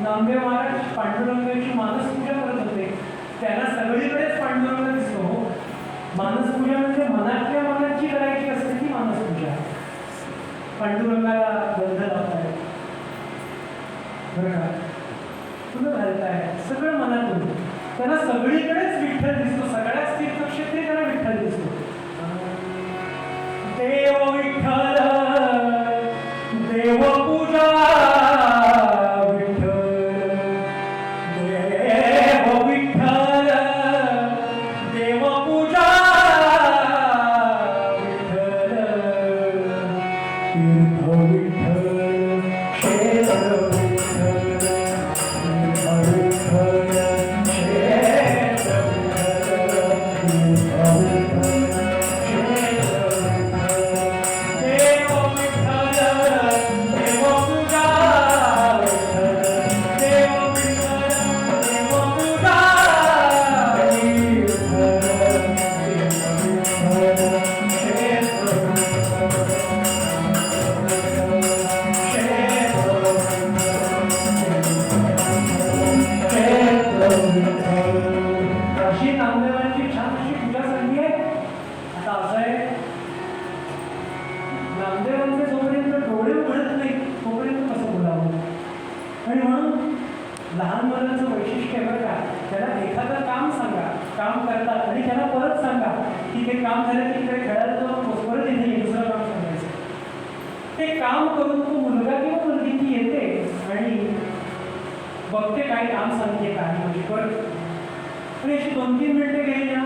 नामदेव महाराज पांडुरंगाची मानसपूजा करत होते. त्यांना सगळीकडेच पांडुरंग दिसतो. मानसपूजा म्हणजे मनातल्या मनाची करायची असते ती मानसपूजा. पांडुरंगाला बंध लावताय बरं का, तुला घालताय सगळं मनातून. त्यांना सगळीकडेच विठ्ठल दिसतो. सगळ्याच तीर्थक्षेत्री त्यांना विठ्ठल दिसतो. देव विठ्ठल देव पूजा विठ्ठल, देव विठ्ठल देव पूजा विठ्ठल, तीर्थ विठ्ठल क्षेत्र विठ्ठल, तीर्थ विठ्ठल क्षेत्र आणि म्हणून लहान मुलांचं वैशिष्ट्य आहे बरं का, त्याला एखादं काम सांगा, काम करतात आणि त्याला परत सांगा की ते काम झालं की इकडे खेळायला जाऊन परत येते दुसरं काम सांगायचं. ते काम करून तो मुलगा किंवा मुलगी ती येते आणि बघते काय काम सांगते काय म्हणजे परत. आणि अशी 2-3 मिनिटं गेली ना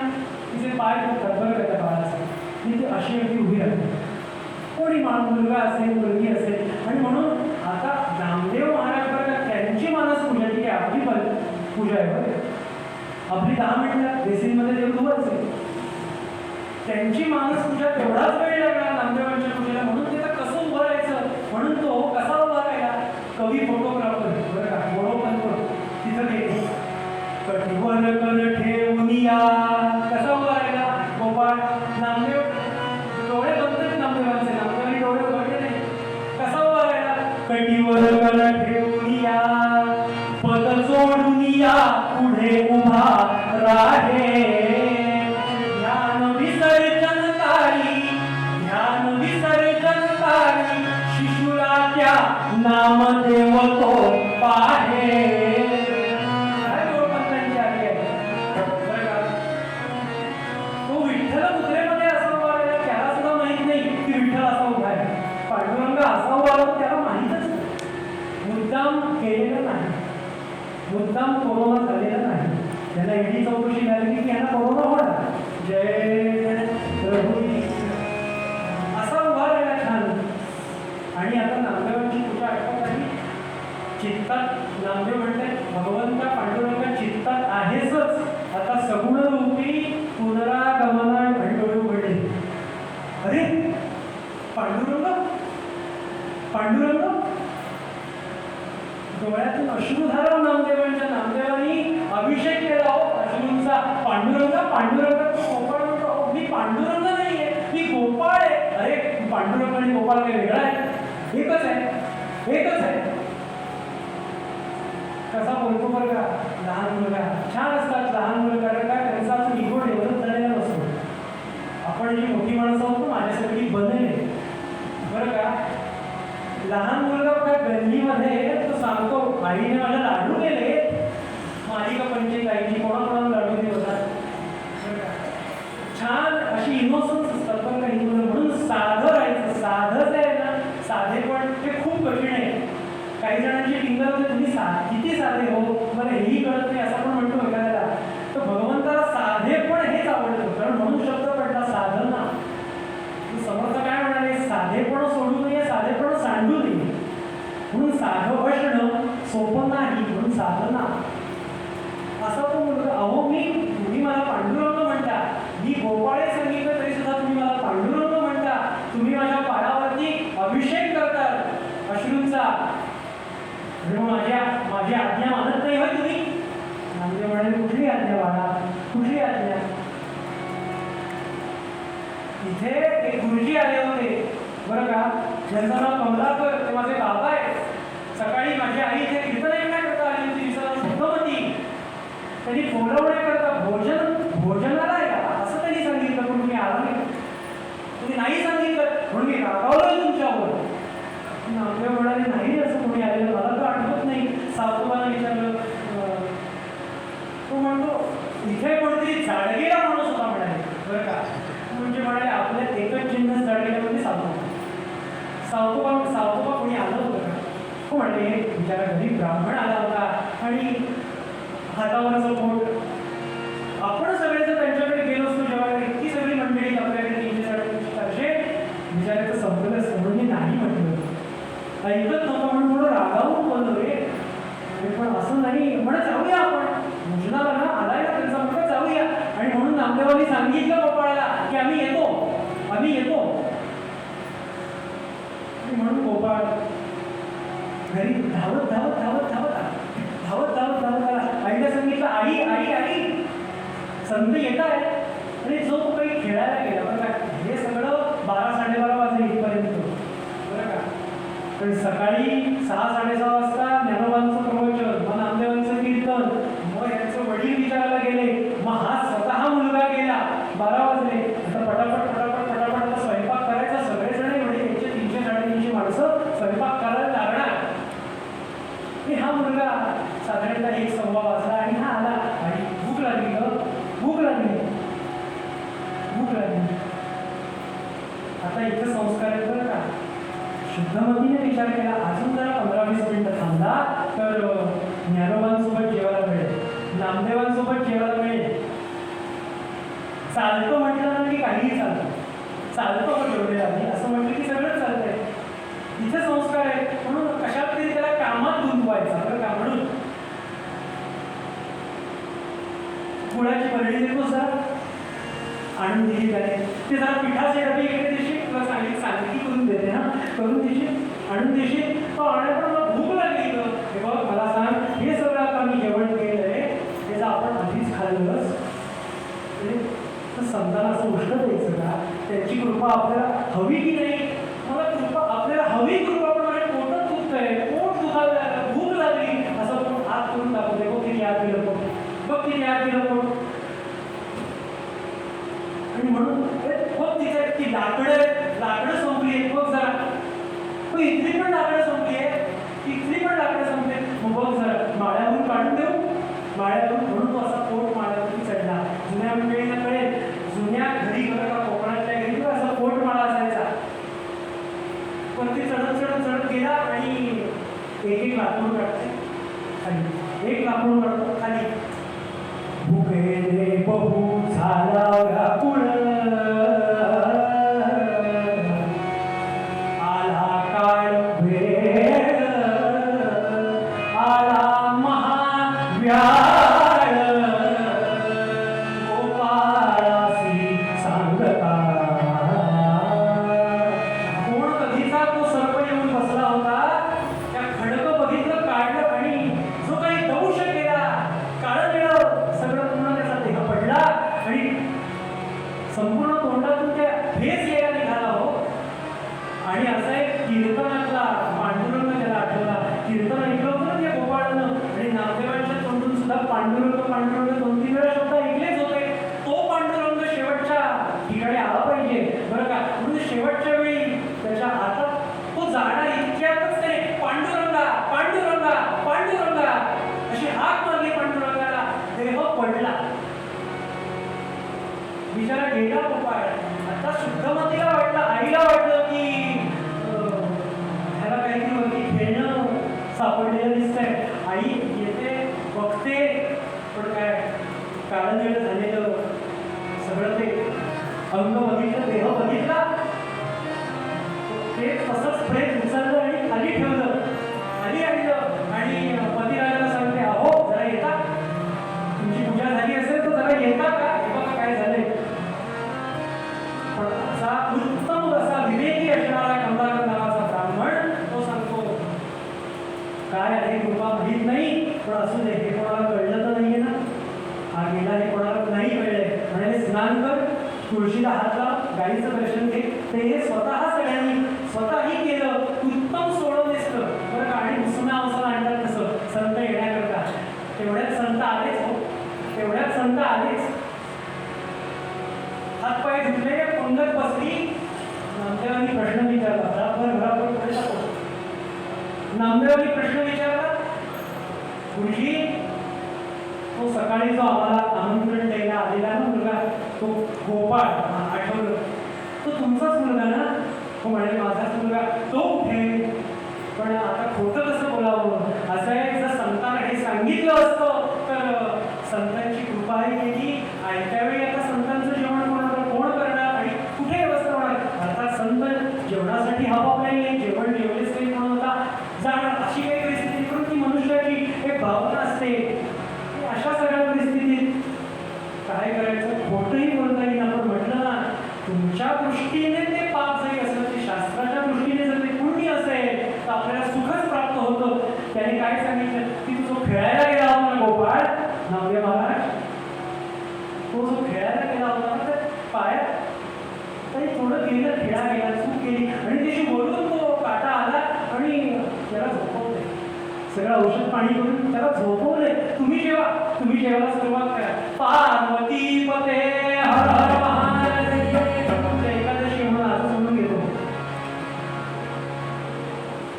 तिचे पाय दुखतात बरं का त्या बाळाचं, आणि ती अशी अगदी उभी राहते. कोणी मुलगा असेल मुलगी असेल. आणि म्हणून आता नामदेव महाराज बरं का त्यांची मानस पूजा ती काय आपली पूजा आहे बरं. आपली 10 मिनिटात बेसिनमध्ये देव धुवायचे, त्यांची मानस पूजा तेवढाच वेळ लागणार नामदेवांच्या पूजेला. म्हणून तिथं कसं उभं राहायचं, म्हणून तो कसा उभा राहिला. कवी फोटोग्राफर बरं का बरोबर तिथं गेले, कटीवर कर ठेवून या, कसा उभा राहिला गोपाळ. नामदेव डोळे बंद, नामदेवांचे नामदेवांनी डोळे उघडले नाही. कसा उभा राहिला, कटीवर कर ठेवून या, पद सोडून या, पुढे उभा राहे. ध्यान विसर्जनकारी, ध्यान विसर्जनकारी, शिशुराच्या नामदेव तो पाहे. काय गोळपंतांची आली आहे बरं का. तो विठ्ठल मुद्रेमध्ये असा उभा राहिला, त्याला सुद्धा माहित नाही की विठ्ठल असा उभा आहे. पांडुरंग असा उभा राहिला त्याला माहीतच नाही. मुद्दाम केलेलं नाही, मुद्दाम कोरोना झालेला नाही. त्याला एवढी चौकशी झाली की यांना कोरोना होणार. जय प्रभू असा उभा राहिला छान. आणि आता नामदेवांची पूजा आठवत आली. चित्तात नामदेव म्हणतात भगवंता पांडुरंगा चित्तात आहेसच, आता सगुण रूपी पुनरागमना डोळे उघडले. अरे पांडुरंग, पांडुरंग, डोळ्यातून अश्रुधारा नामदेवांच्या. नामदेवांनी अभिषेक केला हो अश्रूंचा. पांडुरंग, पांडुरंग, गोपाळ म्हणतो मी पांडुरंग नाहीये, मी गोपाळ आहे. अरे पांडुरंग आणि गोपाळ काही वेगळा आहे, एकच आहे, एकच आहे. कसा बोलतो बरं का लहान मुलगा. छान असतात लहान मुलं, कारण काय त्यांचा अजून इगो डेव्हलप झालेला नसतो. आपण जी मोठी माणसं होतो माझ्यासाठी बनले बरं का. लहान मुलगा बघा गल्लीमध्ये तो सांगतो आईने माझ्या लाडू केले. माझी का पंचायत आईची कोणाकोणाला लाडू दिले होतात बरं का. छान अशी इमोशन्स असतात बरं का ही मुलं. म्हणून साधं राहायचं. साधं जे आहे ना, साधेपण ते खूप कठीण आहे. काही जणांची टिंगल होते तुम्ही किती साधे हो, मला हेही कळत नाही असं पण म्हणतो एखाद्याला. तर भगवंताला साधेपण हेच आवडतं, कारण म्हणून शब्द पडला साधना. समर्थ काय म्हणाले, साधेपण सोडू नये, साधेपण सांडू नये. म्हणून साधं असणं सोपं नाही, म्हणून साधना. असा तो मुलगा. अहो तुम्ही मला पांडुरंग म्हणता, मी गोपाळे सांगितलं तरी सुद्धा तुम्ही मला पांडुरंग म्हणता. तुम्ही माझ्या पायावरती अभिषेक करतात अश्रूंचा, माझी आज्ञा मानत नाही होय तुम्ही. नामदेव म्हणाले कुठली आज्ञा बाळा, कुठली आज्ञा. इथे एक गुरुजी आले होते बरं का, ज्यांचं नाव कमलाकर, ते माझे बाबा आहेत. सकाळी माझी आई इथे कीर्तन ऐकण्याकरता आली होती, तिचं नाव सुखमती. त्यांनी बोलवण्याकरता भोजनाला आहे का असं त्यांनी सांगितलं, पण तुम्ही आला नाही. तुम्ही नाही सांगितलं म्हणून मी रागावलोय तुमच्यावर. नामदेव म्हणाले नाही असं कोणी आलेलं मला तर आठवत नाही. सावतोबाला विचारलं, तो म्हणतो इथे कोणतरी जाडगेला माणूस होता म्हणाले बरं का. म्हणजे म्हणाले आपल्यात एकच चिन्ह जाडगेला म्हणजे सावतोबा. सावतोबा कोणी आलं होतं का. हो म्हणले बिचारा घरी ब्राह्मण आला होता आणि हातावरचं पोट. आपण सगळे जर त्यांच्याकडे गेलो असतो जेव्हा इतकी सगळी मंडळी आपल्याकडे 300-400 बिचाराचं संपलं असतं, म्हणून मी नाही म्हटलं. ऐकत नव्हतं म्हणून रागावून बोललो रे. पण असं नाही म्हणत जाऊया आपण भोजनाला ना आलाय ना त्यांचा म्हणत जाऊया. आणि म्हणून नामदेवांनी सांगितलं गोपाळाला की आम्ही येतो, आम्ही येतो. म्हणून गोपाळ घरी धावत धावत धावत धावत धावत धावत धावत आला. आईला सांगितलं आई आई आई संत येत आहे. आणि जो काही खेळायला गेला बरं का. हे सगळं 12-12:30 वाजले इथपर्यंत बरं का. पण सकाळी 6-6:30 वाजता ज्ञानोबांचं प्रवचन, मग नामदेवांचं कीर्तन, मग यांचं वडील विचारायला गेले, मग हा स्वतः मुलगा गेला. 12 वाजले. आता पटापट पटापट पटापट आता स्वयंपाक करायचा. सगळेजण एवढे 300-350 माणसं स्वयंपाक करायला लागणार. आणि हा मुलगा साधारणतः 1:15 वाजला आणि हा आला आणि भूक लागली ग, भूक लागली, भूक लागली. आता इथं संस्कार आहेत बरं का. शुद्धमतीने विचार केला अजून जरा 15-20 मिनिटं थांबला तर ज्ञानोबांसोबत जेवायला मिळेल, नामदेवांसोबत जेवायला मिळेल. चालतो म्हटलं ना की काहीही चालतं, चालतो पण एवढे आधी असं म्हटलं की सगळं चालतंय. इथे संस्कार आहेत म्हणून कशात तरी त्याला कामात गुंतवायचा बरं का. म्हणून गुळाची बरणी देतो जरा आणून दिली त्याने, ते जरा पिठाचे डबे इकडे देशील, तुला सांगितली करून देते ना, करून देशील, आणून देशील. पण मला भूक लागली ग. हे बघ मला सांग, हे सगळं आता मी जेवण केलंय त्याचं आपण आधीच खाल्लंच तर संतांना असं उष्ट द्यायचं का. त्यांची कृपा आपल्याला हवी की नाही. मला कृपा आपल्याला हवी, कृपा पण माझ्या पोटात दुखतंय, पोट दुखायला, भूक लागली असं पण हात करून दाखवते. बघ किती आत गेलं पोट, बघ किती आत गेलं पोट. आणि म्हणून बघ तिथे ती लाकडं संपली आहेत बघ जरा, मग इथली पण लाकडं संपली आहे, इथली पण लाकडं संपली. मग बघ जरा माळ्यावरून काढून देऊ, माळ्यावरून. म्हणून तो असा पोट माळ्यावरती चढला. जुन्या मंडळीला कळेल, जुन्या घरी बघा का कोकणातल्या घरी तो असा पोट माळा असायचा. पण ते चढत चढत चढत गेला आणि एक लाकूड काढते खाली, एक लाकूड काढतो खाली. भुकेले बहू झाला व्याकुळ, आला काळ वेळ, आला महाव्याळ, गोपाळासी सांगता. कोण कधीचा तो सर्प येऊन बसला होता, त्या खडकं बघितलं, काढलं आणि जो काही दंश केला, काळं निळं सगळं पूर्ण त्याचा देह पडला आणि संपूर्ण तोंडातून त्या भेस यायला निघाला हो. आणि असा एक कीर्तनातला पांडुरंग त्याला आठवला. कीर्तन ऐकलं होतं ना त्या गोपाळानं, आणि नामदेवांच्या तोंडून सुद्धा पांडुरंग पांडुरंग 2-3 वेळा शब्द ऐकलेच होते. तो पांडुरंग शेवटच्या ठिकाणी आला पाहिजे बरं का. म्हणून शेवटच्या वेळी त्याच्या हातात तो जाणार इतक्यातच ते पांडुरंगा पांडुरंगा पांडुरंगा अशी हाक मारली पांडुरंगाला. देह पडला, बिचारा गेला गोपाळ. आता शुद्धमतीला वाटलं, आईला वाटलं की ह्याला काहीतरी वरती खेळणं सापडलेलं दिसतंय. आई येते, बघते, पण काय काळं निळं झालेलं सगळं ते अंग बघितलं, देह बघितला, ते तसंच प्रेत उचललं आणि खाली ठेवलं, खाली आणलं आणि पतिराजाला सांगते, अहो जरा येता, तुमची पूजा झाली असेल तर जरा येता का, हे बघा काय झालंय. पण असा उत्तम असा विवेकी असणारा कमलाकर नावाचा ब्राह्मण तो सांगतो, काय आहे कृपा माहीत नाही, पण असू दे, हे कोणाला कळलं तर नाहीये ना, हा गेला हे कोणाला नाही कळलंय. म्हणजे स्नान कर, तुळशीला हात लाव, गाईचं दर्शन घे. ते हे स्वतः सगळ्यांनी स्वतःही केलं, उत्तम सोडून दिसलं बरं का. आणि उसना आणतात तसं संत येण्याकरता. तेवढ्यात संत आलेच हो, तेवढ्यात संत आलेच. हातपाय धुतले, पंगत बसली. नामदेवांनी प्रश्न विचारला, बराबर पुढे टाकतो. नामदेवांनी प्रश्न विचारला, गुरुजी तो सकाळी जो आम्हाला आमंत्रण द्यायला आलेला ना मुलगा, तो गोपाळ आठवलं, तो तुमचाच मुलगा ना. तो म्हणाले माझाच मुलगा. तो कुठे, पण आता खोटं कसं बोलावं. असं आहे, जर संतांना हे सांगितलं असतं तर संतांची कृपाही केली. ऐत्या वेळी आता संतांचं जेवण कोण करणार आणि कुठे व्यवस्था होणार. अर्थात संत जेवणासाठी हवा नाही, जेवण जेवलेच नाही म्हणून आता जाणार, अशी काही परिस्थिती करून ती मनुष्याची एक भावना असते. अशा सगळ्या परिस्थितीत काय करायचं, खोटंही बोलता येईल. आपण म्हटलं ना, तुमच्या दृष्टीने ते पाप जरी असलं, ते शास्त्राच्या दृष्टीने जर ते पुण्य असेल तर आपल्याला सुखच प्राप्त होतं. त्याने काय सांगितलं की तू जो खेळायला गेला होता ना गोपाळ, नामदेव महाराज, तो जो खेळायला गेला होता ना तर पायात तरी थोडं गेलं, खेळा गेला, चूक केली आणि त्याची बोलून तो काटा आला आणि त्याला झोपवले. सगळं औषध पाणी करून त्याला झोपवले. तुम्ही जेवायला सुरुवात करा. पार्वती पते हर हर महादेव, एकादशी म्हणून असं समजून घेतो.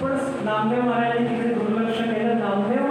पण नामदेव महाराजांनी तिकडे दुर्लक्ष केलं. नामदेव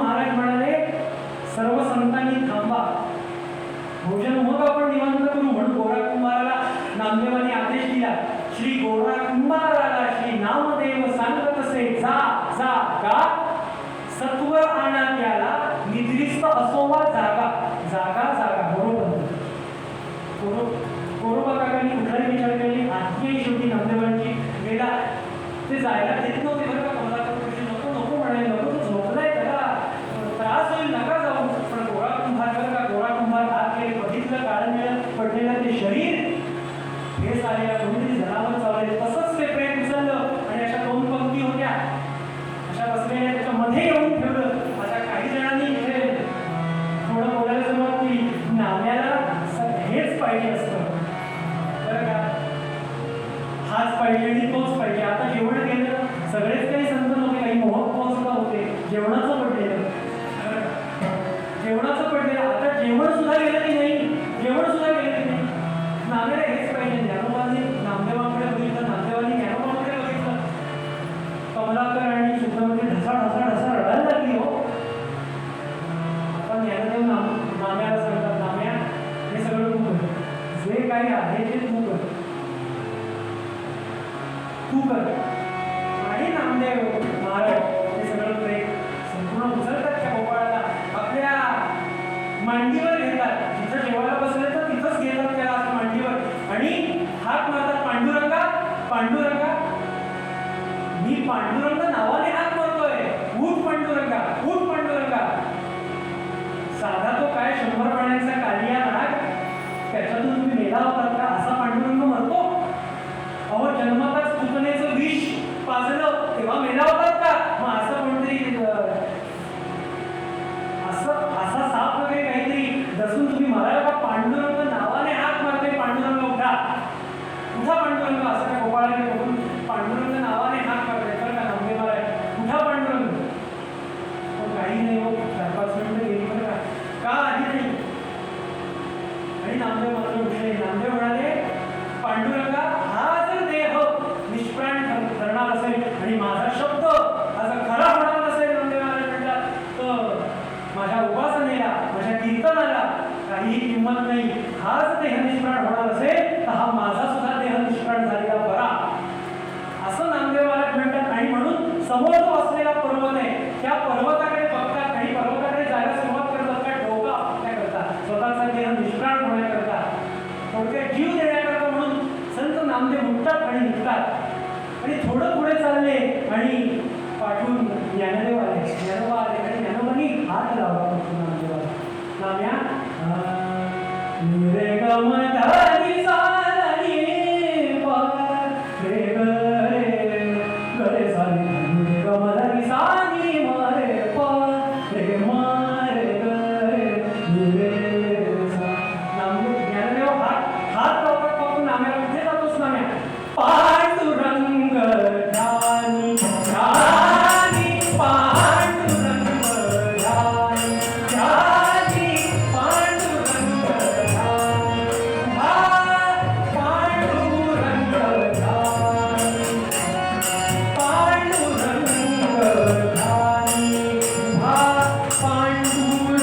ते जायला देत नव्हते बरं का कमलाकर ऋषी. नको नको म्हणाले, नको तो झोपलाय त्याला त्रास होईल, नका जाऊ. पण गोळा कुंभार बरं का, गोळा कुंभार आत गेले, बघितलं काळं निळं पडलेलं ते शरीर, हे आलेला कोणीतरी जनावर चावले. तसंच ते प्रेम उचललं आणि अशा 2 पंक्ती होत्या अशा बसलेल्या, त्याच्या मध्ये येऊन ठेवलं. आता काही जणांनी इथे थोडं बोलायला सुरुवात केली, नाम्याला हेच पाहिजे असतं बरं का, हाच पाहिजे आणि तोच पाहिजे. आता जेवण केलं, सगळेच काही संत नव्हते, काही मोहक सुद्धा होते, जेवणाचं पडलेलं, जेवणाचं पडलेलं. आता जेवण सुद्धा गेलं की नाही, जेवण सुद्धा गेलं की नाही, नाम्याला हेच पाहिजे. ज्ञानोबांनी नामदेवांकडे बघितलं, नामदेवांनी ज्ञानोबांकडे बघितलं. कमलाकर आणि शुद्धमध्ये ढसा ढसा ढसा रडायला लागली हो. आता ज्ञानदेव नाम्याला सांगतात, नाम्या हे सगळं तू कर, जे काही आहे ते तू कर, तू कर. आणि नामदेव महाराज हे सगळं प्रेम संपूर्ण उचलतात त्या गोपाळाला, आपल्या मांडीवर घेतात. जिथं जेवायला बसले तर तिथंच घेतात त्याला असं मांडीवर आणि हात मारतात, पांडुरंगा पांडुरंगा. मी पांडुरंग नावाने हात मारतोय, उठ पांडुरंगा, उठ पांडुरंगा. साधा तो काय 100 पाण्याचा कालिया नाग, त्याच्यातून तुम्ही मेला होतात का, असा पांडुरंग मरतो? अहो जन्मातच पुतनेचं विष पाजलं तेव्हा मेला होतात का? मग असं कोणतरी असा साप वगैरे काहीतरी दसून तुम्ही मारायला का? पांडुरंग नावाने हात मारते, पांडुरंग उठा, उठा पांडुरंग. असं त्या गोपाळाने बघून पांडुरंग नावाने हात मारते बरं का नामदेव महाराज, उठा पांडुरंग. पण काही नाही हो, 4-5 मिनिटं गेली बरं का आधी नाही. आणि नामदेव मात्र उठले. नामदेव म्हणाले, पांडुरंगा हा जर देह निष्प्राण ठरणार असेल आणि माझा शब्द हा जर खरा होणार नसेल, नामदेव महाराज म्हणतात, तर माझ्या उपासनेला, माझ्या कीर्तनाला काहीही किंमत नाही. हाच देह निष्प्राण होणार असेल तर हा माझा सुद्धा देह निष्प्राण झालेला बरा, असं नामदेव महाराज म्हणतात. आणि म्हणून समोर जो असलेला पर्वत आहे त्या पर्वताकडे बघतात आणि पर्वताकडे जायला सुरुवात करतात. काय डोका आपल्याकरता, स्वतःचा देह निष्प्राण होण्याकरता, थोडक्यात जीव देण्याकरता. म्हणून संत नामदेव उठतात आणि निघतात आणि थोडं पुढे चालले आणि पाठवून ज्ञानदेव आले, ज्ञानोबा आले आणि ज्ञानोबांनी हात लावला नामदेवाला. नाम्या रे गमधारी सारी रे गरे गरे सारी रे गमधारी सारी मारे रे मारे गरे रे सा. नामदेव ज्ञानदेव हात लावतात. पाहून नाम्याला कुठे जातोस नाम्या? पांडुरंग ध्यानी ध्यानी पांडुरंग ध्यानी ध्यानी पांडुरंग ध्यानी पांडुरंग ध्यानी पांडुरंग ध्यानी पांडुरंग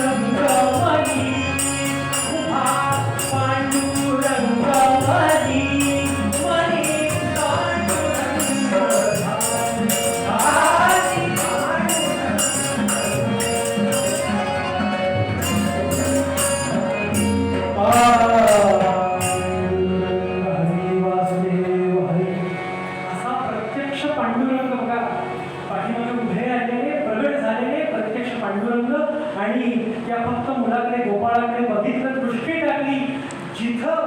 मनी पांडुरंग मनी पांडुरंग बघा, पाठीमागे उभे राहिलेले, प्रगट झालेले प्रत्यक्ष पांडुरंग. आणि त्या फक्त मुलाकडे, गोपाळाकडे बघितलं, दृष्टी टाकली, जिथं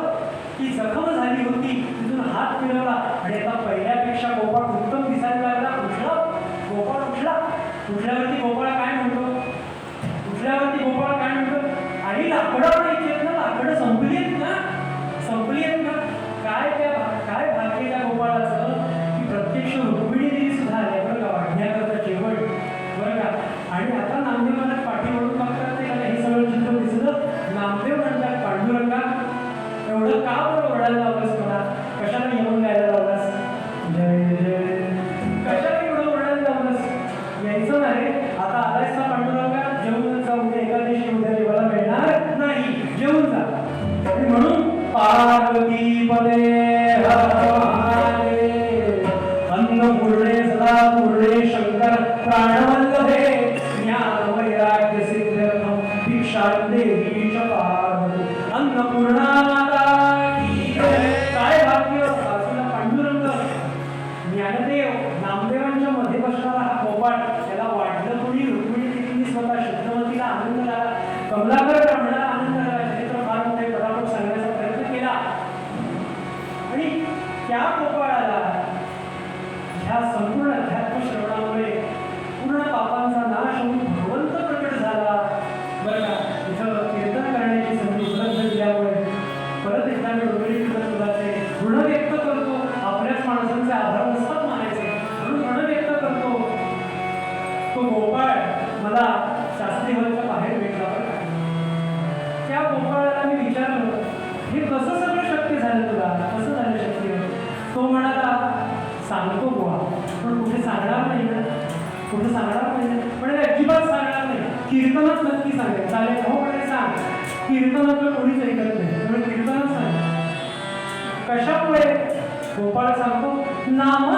ती जखम झाली होती तिथून हात फिरवला आणि आता पहिल्यापेक्षा गोपाळ उत्तम दिसायला लागला. उठला गोपाळ, उठला. उठल्यावरती गोपाळ काय म्हणतो, उठल्यावरती गोपाळ काय म्हणतो, आणि लाकडं पण येत ना, लाकडं संपली आहेत ना, संपली आहेत ना. काय भाग्य त्या गोपाळाचं की प्रत्यक्ष रुक्मिणी देवी सुद्धा आल्या बरं का, वाढण्याकरता जेवण बरं का. आणि आता नामदेव मला पाठी वळून बघतात ते का हे सगळं चित्र दिसलं. नामदेव म्हणतात, पांडुरंगा एवढं का बरं ओढायला लावलंस मला, कशाला येऊन गायला लावलास, जय जय कशाला एवढं ओढायला लावलंस, यायचं नाही. आता आलायस ना पांडुरंगा, जेवून जा, उद्या एकादशी, उद्या जेवायला मिळणार नाही, जेवून जा. म्हणून पार्वती पदे अन्नपूर्णे सदा पूर्णे शंकर प्राणवल्लभे ज्ञान वैराग्य सिद्ध्यर्थम भिक्षां देवी च पार्वती. अन्नपूर्णा माता की जय. काय भाग्य, बाजूला पांडुरंग, ज्ञानदेव, नाम आनंद झाला. कमलाकर ब्राह्मणाला आनंद झाला. चरित्र फार मोठे पटापट सांगण्याचा प्रयत्न केला. आणि त्या गोपाळाला ह्या संपूर्ण अध्यात्म श्रवणामुळे पूर्ण पापांचा नाश होऊन भगवंत प्रकट झाला. बरं का, इथं कीर्तन करण्याची संधी उपलब्ध दिल्यामुळे परत एकदा मी डोंगरी कीर्तनसुद्धाचे ऋण व्यक्त करतो. आपल्याच माणसांचे आभार नसतात मानायचे, म्हणून ऋण व्यक्त करतो. तो गोपाळ मला शास्त्री हॉलच्या बाहेर भेटला. बरं का, त्या गोपाळाला मी विचारलं, हे कसं सगळं शक्य झालं तुला, कसं झालं शक्य? तो म्हणाला, सांगतो बुवा, पण कुठे सांगणार नाही ना, कुठे सांगणार नाही. म्हणजे अजिबात सांगणार नाही, कीर्तनात नक्की सांगेल. चालेल हो, म्हणजे सांग. कीर्तनात कोणीच ऐकत नाही, त्यामुळे कीर्तनात सांग. कशामुळे? गोपाळ सांगतो, नाम